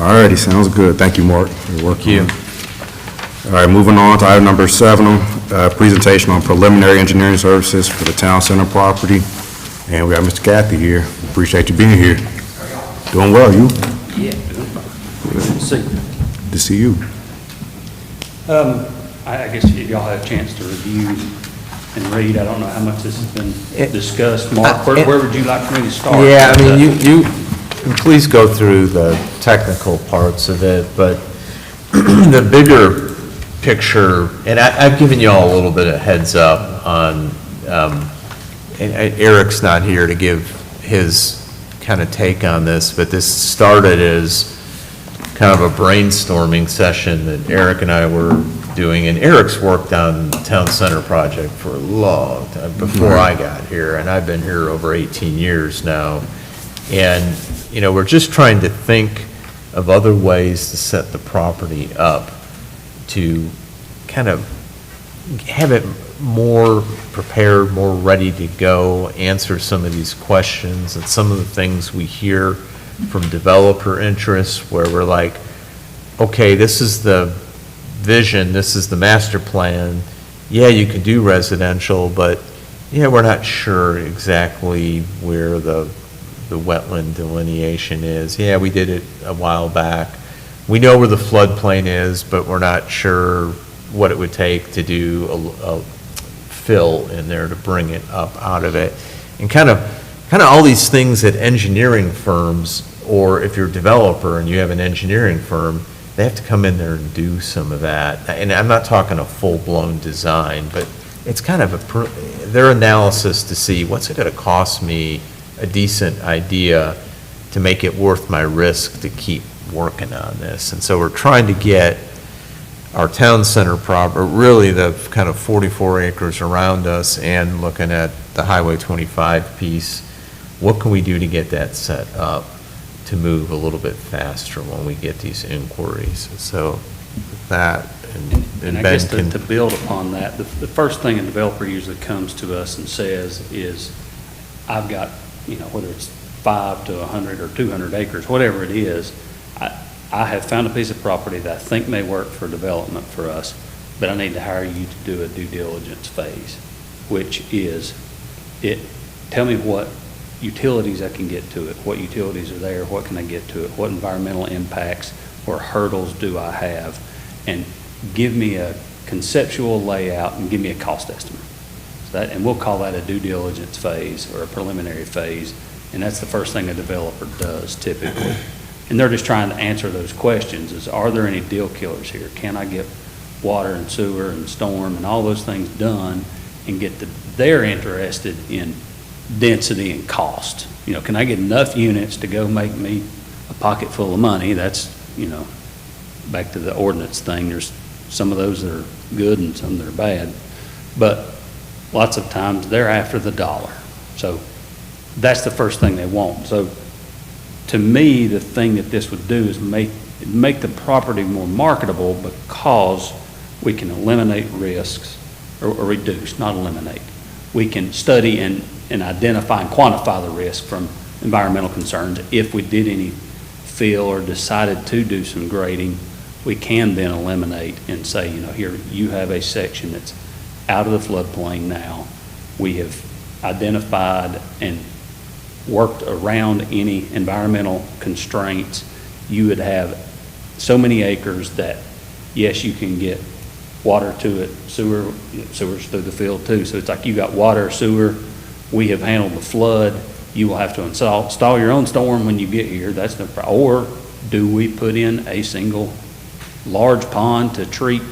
All righty, sounds good. Thank you, Mark. Thank you. All right, moving on to item number 7, presentation on preliminary engineering services for the town center property. And we got Mr. Kathy here. Appreciate you being here. Doing well, you? Yeah. See, To see you. I guess if y'all had a chance to review and read, I don't know how much this has been discussed. Mark, where would you like for me to start? Yeah, you, please go through the technical parts of it, but the bigger picture, and I've given you all a little bit of heads up on, and Eric's not here to give his kind of take on this, but this started as kind of a brainstorming session that Eric and I were doing, and Eric's worked on the town center project for a long time, before I got here, and I've been here over 18 years now. And, we're just trying to think of other ways to set the property up to kind of have it more prepared, more ready to go, answer some of these questions and some of the things we hear from developer interests where we're like, okay, this is the vision, this is the master plan. Yeah, you can do residential, but yeah, we're not sure exactly where the wetland delineation is. Yeah, we did it a while back. We know where the floodplain is, but we're not sure what it would take to do a fill in there to bring it up out of it. And kind of kind of all these things that engineering firms, or if you're a developer and you have an engineering firm, they have to come in there and do some of that. And I'm not talking a full-blown design, but it's kind of their analysis to see what's it going to cost me a decent idea to make it worth my risk to keep working on this. And so we're trying to get our town center really the kind of 44 acres around us, and looking at the Highway 25 piece, what can we do to get that set up to move a little bit faster when we get these inquiries? So that, And I Ben guess can. to build upon that, the first thing a developer usually comes to us and says is, I've got, whether it's 5 to 100 or 200 acres, whatever it is, I have found a piece of property that I think may work for development for us, but I need to hire you to do a due diligence phase, which is, tell me what utilities I can get to it, what utilities are there, what can I get to it, what environmental impacts or hurdles do I have, and give me a conceptual layout and give me a cost estimate. And we'll call that a due diligence phase or a preliminary phase, and that's the first thing a developer does typically. And they're just trying to answer those questions, is are there any deal killers here? Can I get water and sewer and storm and all those things done and they're interested in density and cost? Can I get enough units to go make me a pocket full of money? That's, back to the ordinance thing, there's some of those that are good and some that are bad. But lots of times they're after the dollar. So that's the first thing they want. So to me, the thing that this would do is make the property more marketable, because we can eliminate risks, or reduce, not eliminate. We can study and identify and quantify the risk from environmental concerns. If we did any fill or decided to do some grading, we can then eliminate and say, here, you have a section that's out of the floodplain now. We have identified and worked around any environmental constraints. You would have so many acres that, yes, you can get water to it, sewer's through the field too. So it's like you got water, sewer, we have handled the flood. You will have to install your own storm when you get here. That's no problem. Or do we put in a single large pond to treat,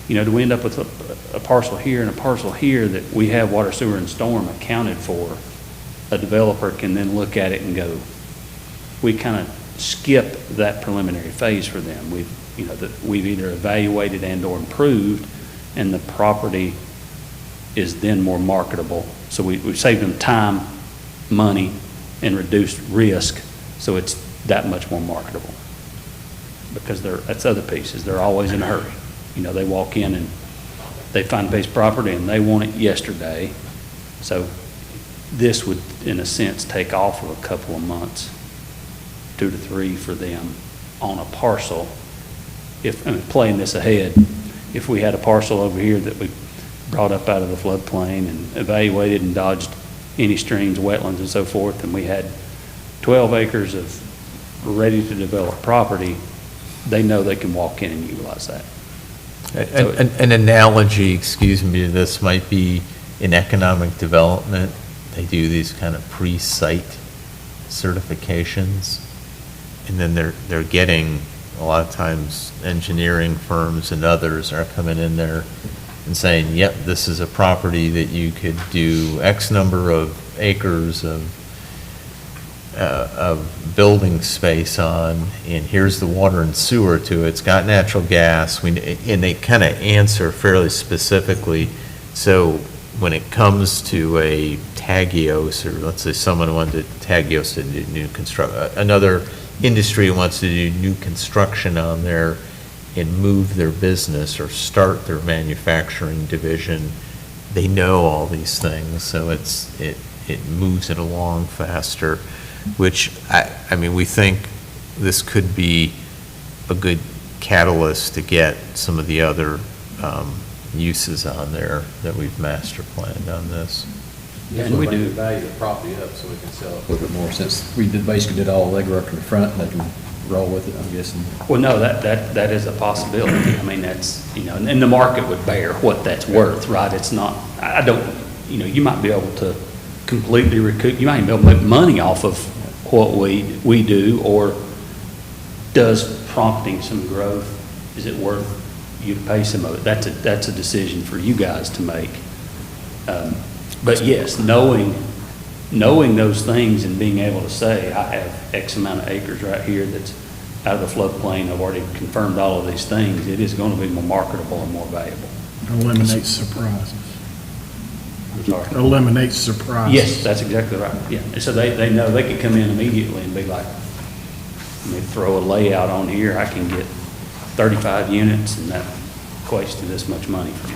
do we end up with a parcel here and a parcel here that we have water, sewer, and storm accounted for? A developer can then look at it and go, we kind of skip that preliminary phase for them. We've either evaluated and or improved, and the property is then more marketable. So we've saved them time, money, and reduced risk, so it's that much more marketable. Because that's other pieces, they're always in a hurry. They walk in and they find a piece of property and they want it yesterday. So this would, in a sense, take off of a couple of months, 2 to 3 for them on a parcel. Playing this ahead, if we had a parcel over here that we brought up out of the floodplain and evaluated and dodged any streams, wetlands, and so forth, and we had 12 acres of ready to develop property, they know they can walk in and utilize that. An analogy, excuse me, to this might be in economic development. They do these kind of pre-site certifications, and then they're getting, a lot of times, engineering firms and others are coming in there and saying, yep, this is a property that you could do X number of acres of building space on, and here's the water and sewer to it. It's got natural gas. And they kind of answer fairly specifically. So when it comes to a Tagios, or let's say someone wanted Tagios to do new another industry wants to do new construction on there and move their business or start their manufacturing division, they know all these things, so it moves it along faster, which, we think this could be a good catalyst to get some of the other uses on there that we've master planned on this. Yeah, and we do value the property up so we can sell it a little bit more, since we basically did all the legwork in the front, and they can roll with it, I'm guessing. Well, no, that is a possibility. That's, and the market would bear what that's worth, right? It's not, you might be able to completely recoup, you might even be able to make money off of what we do, or does prompting some growth, is it worth you to pay some of it? That's a decision for you guys to make. But yes, knowing those things and being able to say, I have X amount of acres right here that's out of the floodplain, I've already confirmed all of these things, it is going to be more marketable and more valuable. Eliminates surprises. I'm sorry. Eliminates surprises. Yes, that's exactly right, yeah. And so they know they could come in immediately and be like, let me throw a layout on here, I can get 35 units, and that equates to this much money for me.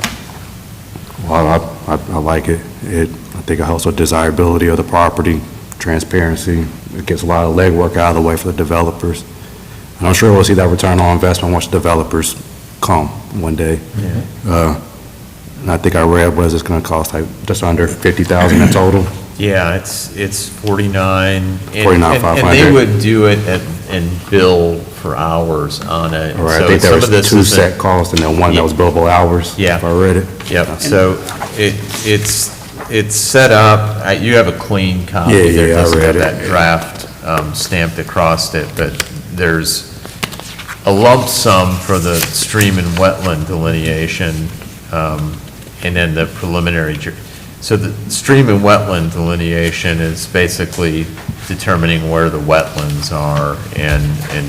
Well, I like it. I think it helps with desirability of the property, transparency. It gets a lot of legwork out of the way for the developers. And I'm sure we'll see that return on investment once developers come one day. And I think I read, what is this gonna cost, like just under 50,000 in total? Yeah, it's 49. and- 49,500. And they would do it and bill for hours on it. Or I So think there some was of this two isn't- set costs and then one that was billable hours. Yeah. If I read it. Yep, so it's set up, you have a clean copy. Yeah, There I doesn't have read it. that draft stamped across it, but there's a lump sum for the stream and wetland delineation, and then the preliminary. So the stream and wetland delineation is basically determining where the wetlands are, and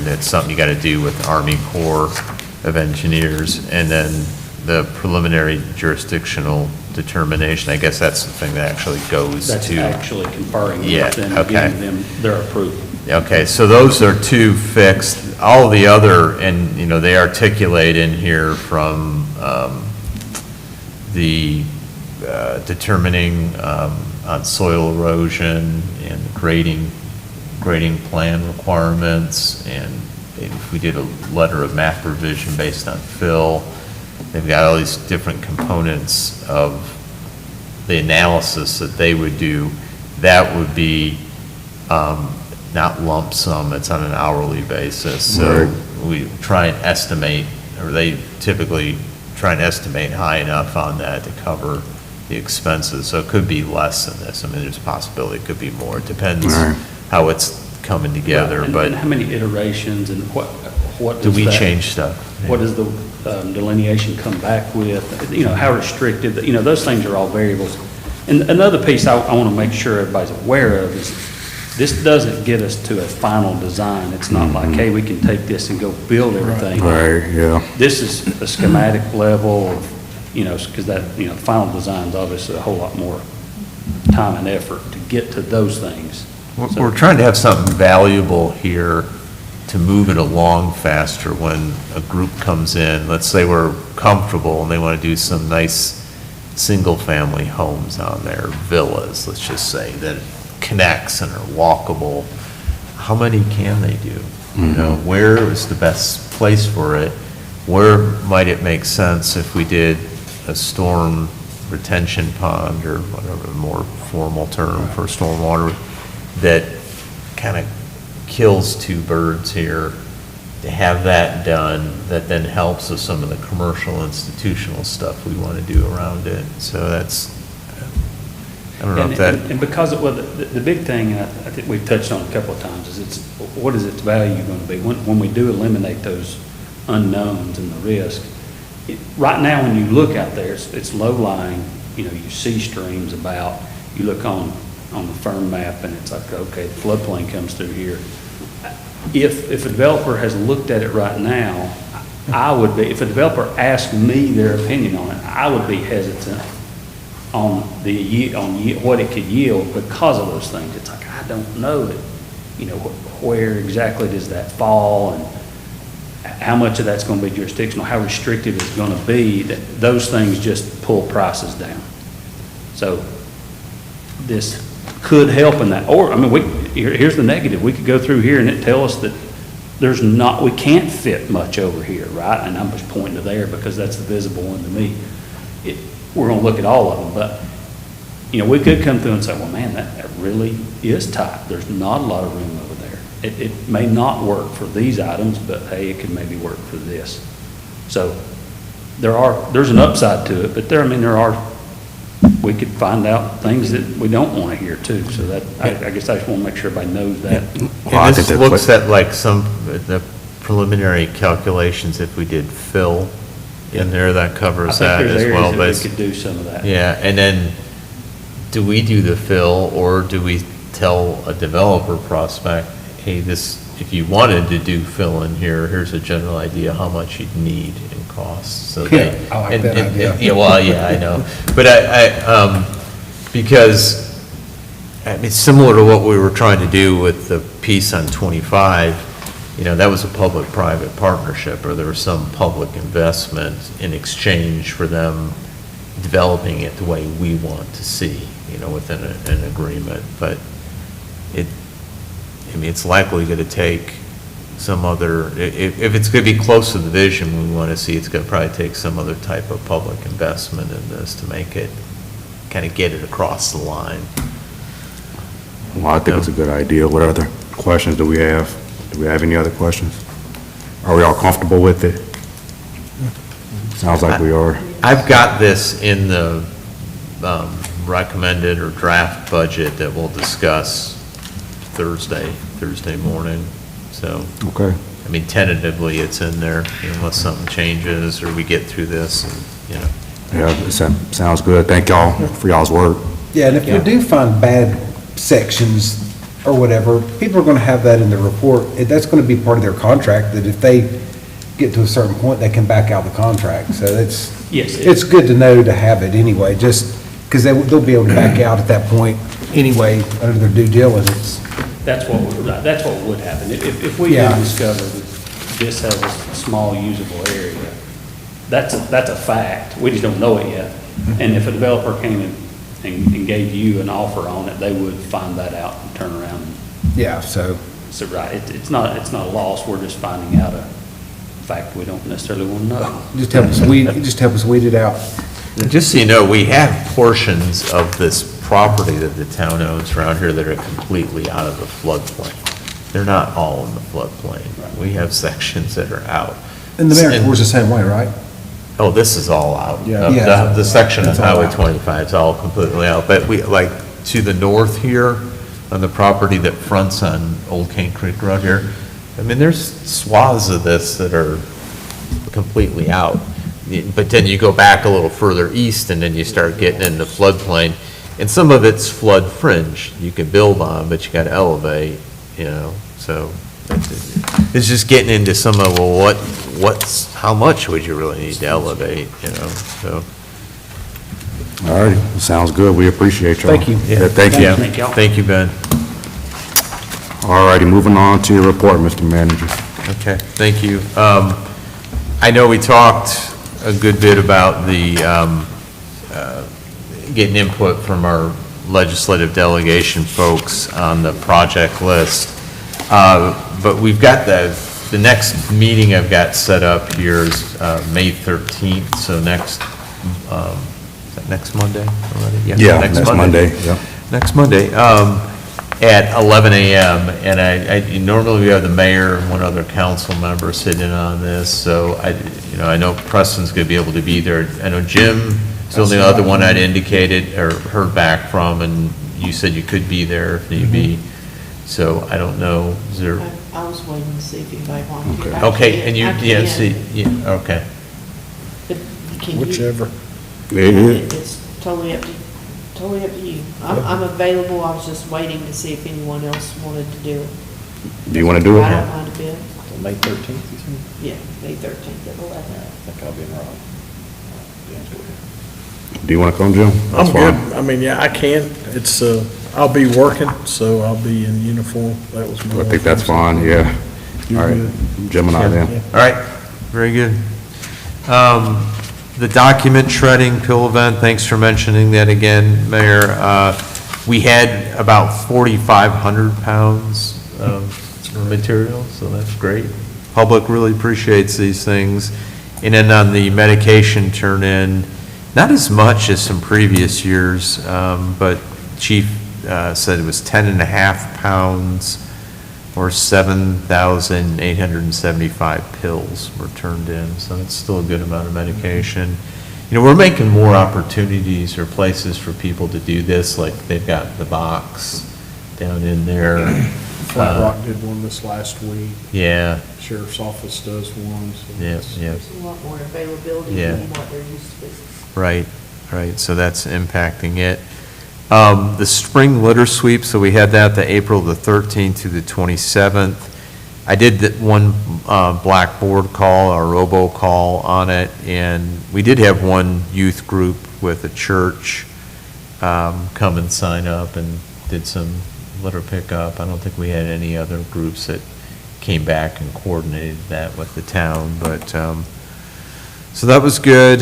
it's something you got to do with the Army Corps of Engineers. And then the preliminary jurisdictional determination, I guess that's the thing that actually goes That's to. actually conferring Yeah, with them, okay. giving them their approval. Okay, so those are two fixed. All the other, and, they articulate in here from the determining on soil erosion and grading plan requirements, and if we did a letter of map revision based on fill, they've got all these different components of the analysis that they would do. That would be not lump sum, it's on an hourly basis. So we try and estimate, or they typically try and estimate high enough on that to cover the expenses. So it could be less than this. I mean, there's a possibility it could be more. It depends Right. how it's coming together, And but how many iterations, and what do does we that- change stuff? What does the delineation come back with? How restricted, those things are all variables. And another piece I want to make sure everybody's aware of is this doesn't get us to a final design. It's not like, hey, we can take this and go build everything. Right, yeah. This is a schematic level of, because that, final design's obviously a whole lot more time and effort to get to those things. We're trying to have something valuable here to move it along faster when a group comes in. Let's say we're comfortable and they want to do some nice single-family homes on there, villas, let's just say, that connects and are walkable. How many can they do? Where is the best place for it? Where might it make sense if we did a storm retention pond, or whatever, a more formal term for stormwater, that kind of kills two birds here, to have that done, that then helps with some of the commercial institutional stuff we want to do around it. So that's, I don't know if that. And because, the big thing, and I think we've touched on a couple of times, is what is its value going to be? When we do eliminate those unknowns and the risk, right now, when you look out there, it's low-lying, you see streams about, you look on the firm map, and it's like, okay, the floodplain comes through here. If a developer has looked at it right now, I would be, if a developer asked me their opinion on it, I would be hesitant on what it could yield because of those things. It's like, I don't know that, where exactly does that fall, and how much of that's going to be jurisdictional, how restrictive it's going to be, that those things just pull prices down. So this could help in that. Or, here's the negative. We could go through here and it tell us that we can't fit much over here, right? And I'm just pointing to there because that's the visible one to me. We're going to look at all of them, but, we could come through and say, well, man, that really is tight. There's not a lot of room over there. It may not work for these items, but hey, it could maybe work for this. So there's an upside to it, but there are we could find out things that we don't want to hear too. So that, I guess I just want to make sure everybody knows that. Well, I And think this that's looks what- at like the preliminary calculations, if we did fill in there, that I covers think that there's as well. areas that But we it's- could do some of that. Yeah, and then, do we do the fill, or do we tell a developer prospect, hey, this, if you wanted to do fill in here, here's a general idea how much you'd need in costs, so they. Yeah, I like that idea. Yeah, well, yeah, I know, but because, I mean, similar to what we were trying to do with the piece on 25, that was a public-private partnership, or there was some public investment in exchange for them developing it the way we want to see, within an agreement. But it's likely going to take some other, if it's going to be close to the vision we want to see, it's going to probably take some other type of public investment in this to make it, kind of get it across the line. Well, I think it's a good idea. What other questions do we have? Do we have any other questions? Are we all comfortable with it? Sounds like we are. I've got this in the recommended or draft budget that we'll discuss Thursday morning. So, Okay. I mean, tentatively, it's in there unless something changes or we get through this, and. Yeah, sounds good. Thank y'all for y'all's work. Yeah, and if we do find bad sections or whatever, people are gonna have that in their report. That's gonna be part of their contract, that if they get to a certain point, they can back out the contract. So Yes. it's good to know to have it anyway, just because they'll be able to back out at that point anyway, under their due diligence. That's what would happen. If we do Yeah. discover that this has a small usable area, that's a fact. We just don't know it yet. And if a developer came in and gave you an offer on it, they would find that out and turn around and Yeah, so, say, right, it's not a loss, we're just finding out a fact we don't necessarily want to know. just help us weed it out. Just so you know, we have portions of this property that the town owns around here that are completely out of the floodplain. They're not all in the floodplain. We have sections that are out. And the mayor was the same way, right? Oh, this is all out. Yeah. Yeah. The section of It's all Highway out. 25 is all completely out. But we, like, to the north here, on the property that fronts on Old Cane Creek Road here, I mean, there's swaths of this that are completely out. But then you go back a little further east, and then you start getting into floodplain. And some of it's flood fringe. You can build on, but you got to elevate, so it's just getting into some of, well, how much would you really need to elevate, so. All right, sounds good. We appreciate y'all. Thank you. Yeah, thank you. Thank y'all. Thank you, Ben. All righty, moving on to your report, Mr. Manager. Okay, thank you. I know we talked a good bit about the, getting input from our legislative delegation folks on the project list. But we've got the next meeting I've got set up here is May 13th, so is that next Monday already? Yeah, next Monday, yeah. Next Monday, at 11 a.m. And I normally we have the mayor and one other council member sitting on this, so I know Preston's gonna be able to be there. I know Jim is the only other one I'd indicated or heard back from, and you said you could be there if need be. So I don't know, is there, I was waiting to see if anybody wanted to. Okay. okay, and you, I yeah, can, see, yeah, okay. but can you- Whichever. It's totally up to you. I'm available, I was just waiting to see if anyone else wanted to do it. Do you want to do I it? don't mind a bit. May 13th, you said? Yeah, May 13th at 11. I think I'll be in Raleigh. Do you want to come, Jim? That's I'm good. fine. I mean, yeah, I can. It's, I'll be working, so I'll be in uniform. That was my. I think that's fine, yeah. All right, Jim and I then. All right, very good. The document shredding pill event, thanks for mentioning that again, Mayor. We had about 4,500 pounds of material, so that's great. Public really appreciates these things. And then on the medication turn-in, not as much as some previous years, but Chief said it was 10.5 pounds or 7,875 pills were turned in, so it's still a good amount of medication. we're making more opportunities or places for people to do this, like they've got the box down in there. Flat Rock did one this last week. Yeah, Sheriff's Office does one. so yeah, it's- yeah. There's a lot more availability Yeah. than what there used to be. Right, right, so that's impacting it. The spring litter sweep, so we had that the April the 13th to the 27th. I did one blackboard call, or robo-call on it, and we did have one youth group with a church come and sign up and did some litter pickup. I don't think we had any other groups that came back and coordinated that with the town, but, so that was good.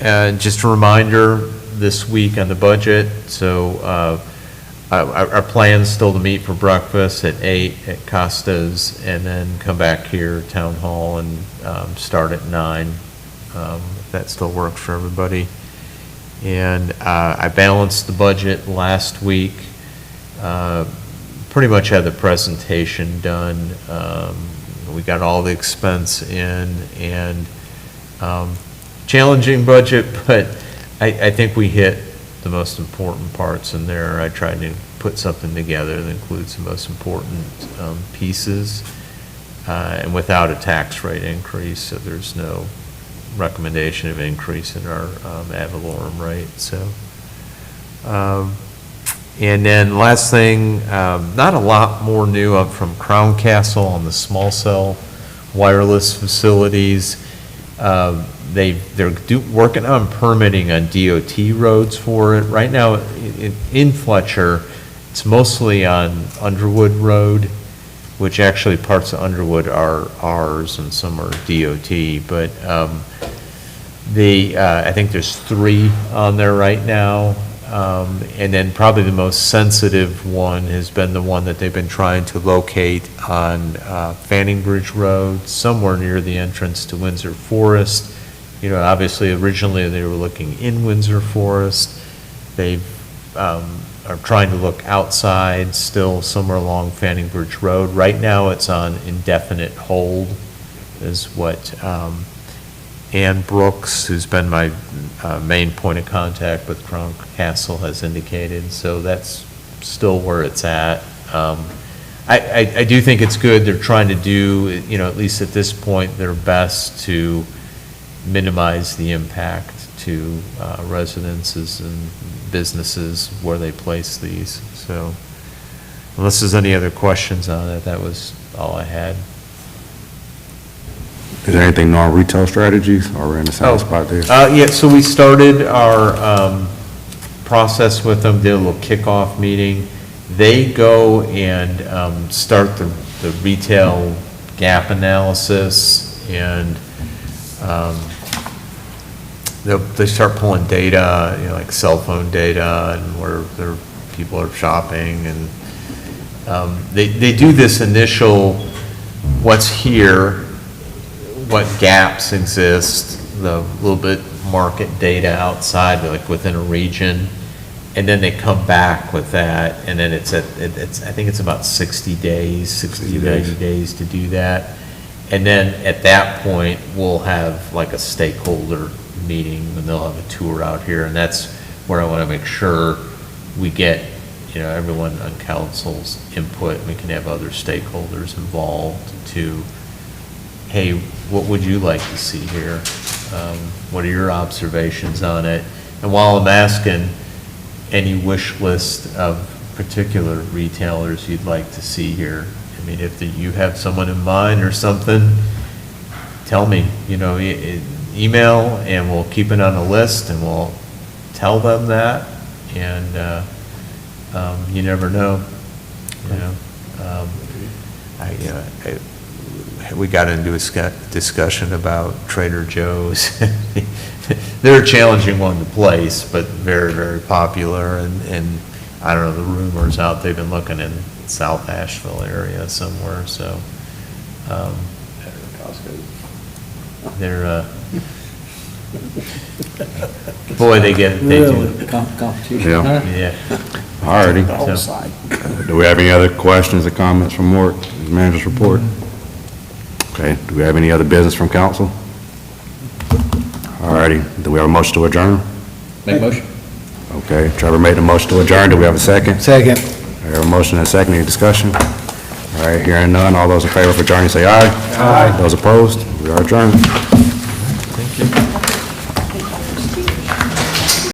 And just a reminder, this week on the budget, so our plan's still to meet for breakfast at 8 at Costa's, and then come back here, Town Hall, and start at 9, if that still works for everybody. And I balanced the budget last week, pretty much had the presentation done. We got all the expense in, and challenging budget, but I think we hit the most important parts in there. I tried to put something together that includes the most important pieces, and without a tax rate increase, so there's no recommendation of increase in our ad valorem rate, so. And then last thing, not a lot more new up from Crown Castle on the small cell wireless facilities. They're working on permitting on DOT roads for it. Right now, in Fletcher, it's mostly on Underwood Road, which actually parts of Underwood are ours and some are DOT, but I think there's 3 on there right now. And then probably the most sensitive one has been the one that they've been trying to locate on Fanning Bridge Road, somewhere near the entrance to Windsor Forest. Obviously, originally they were looking in Windsor Forest. They are trying to look outside, still somewhere along Fanning Bridge Road. Right now, it's on indefinite hold, is what Ann Brooks, who's been my main point of contact with Crown Castle, has indicated. So that's still where it's at. I do think it's good. They're trying to do, at least at this point, their best to minimize the impact to residences and businesses where they place these. So unless there's any other questions on it, that was all I had. Is there anything non-retail strategies, or we're in the same spot there? Yeah, so we started our process with them, did a little kickoff meeting. They go and start the retail gap analysis, and they start pulling data, like cell phone data and where their people are shopping, and they do this initial what's here, what gaps exist, the little bit market data outside, like within a region, and then they come back with that, and then I think it's about 60 to 90 days to do that. And then at that point, we'll have like a stakeholder meeting, and they'll have a tour out here, and that's where I want to make sure we get, everyone on council's input, and we can have other stakeholders involved to, hey, what would you like to see here? What are your observations on it? And while I'm asking, any wish list of particular retailers you'd like to see here? I mean, if you have someone in mind or something, tell me, email, and we'll keep it on a list, and we'll tell them that, and you never know, we got into a discussion about Trader Joe's. They're a challenging one to place, but very, very popular, and I don't know, the rumors out, they've been looking in South Asheville area somewhere, so they're boy, they do. Competition. Yeah. Yeah. All righty. The whole So- site. Do we have any other questions or comments from Mark, his manager's report? Okay, do we have any other business from council? All righty, do we have a motion to adjourn? Make motion. Okay, Trevor made a motion to adjourn, do we have a second? Second. We have a motion and a second, any discussion? All right, hearing none, all those in favor of adjourning say aye. Aye. Those opposed, we are adjourned.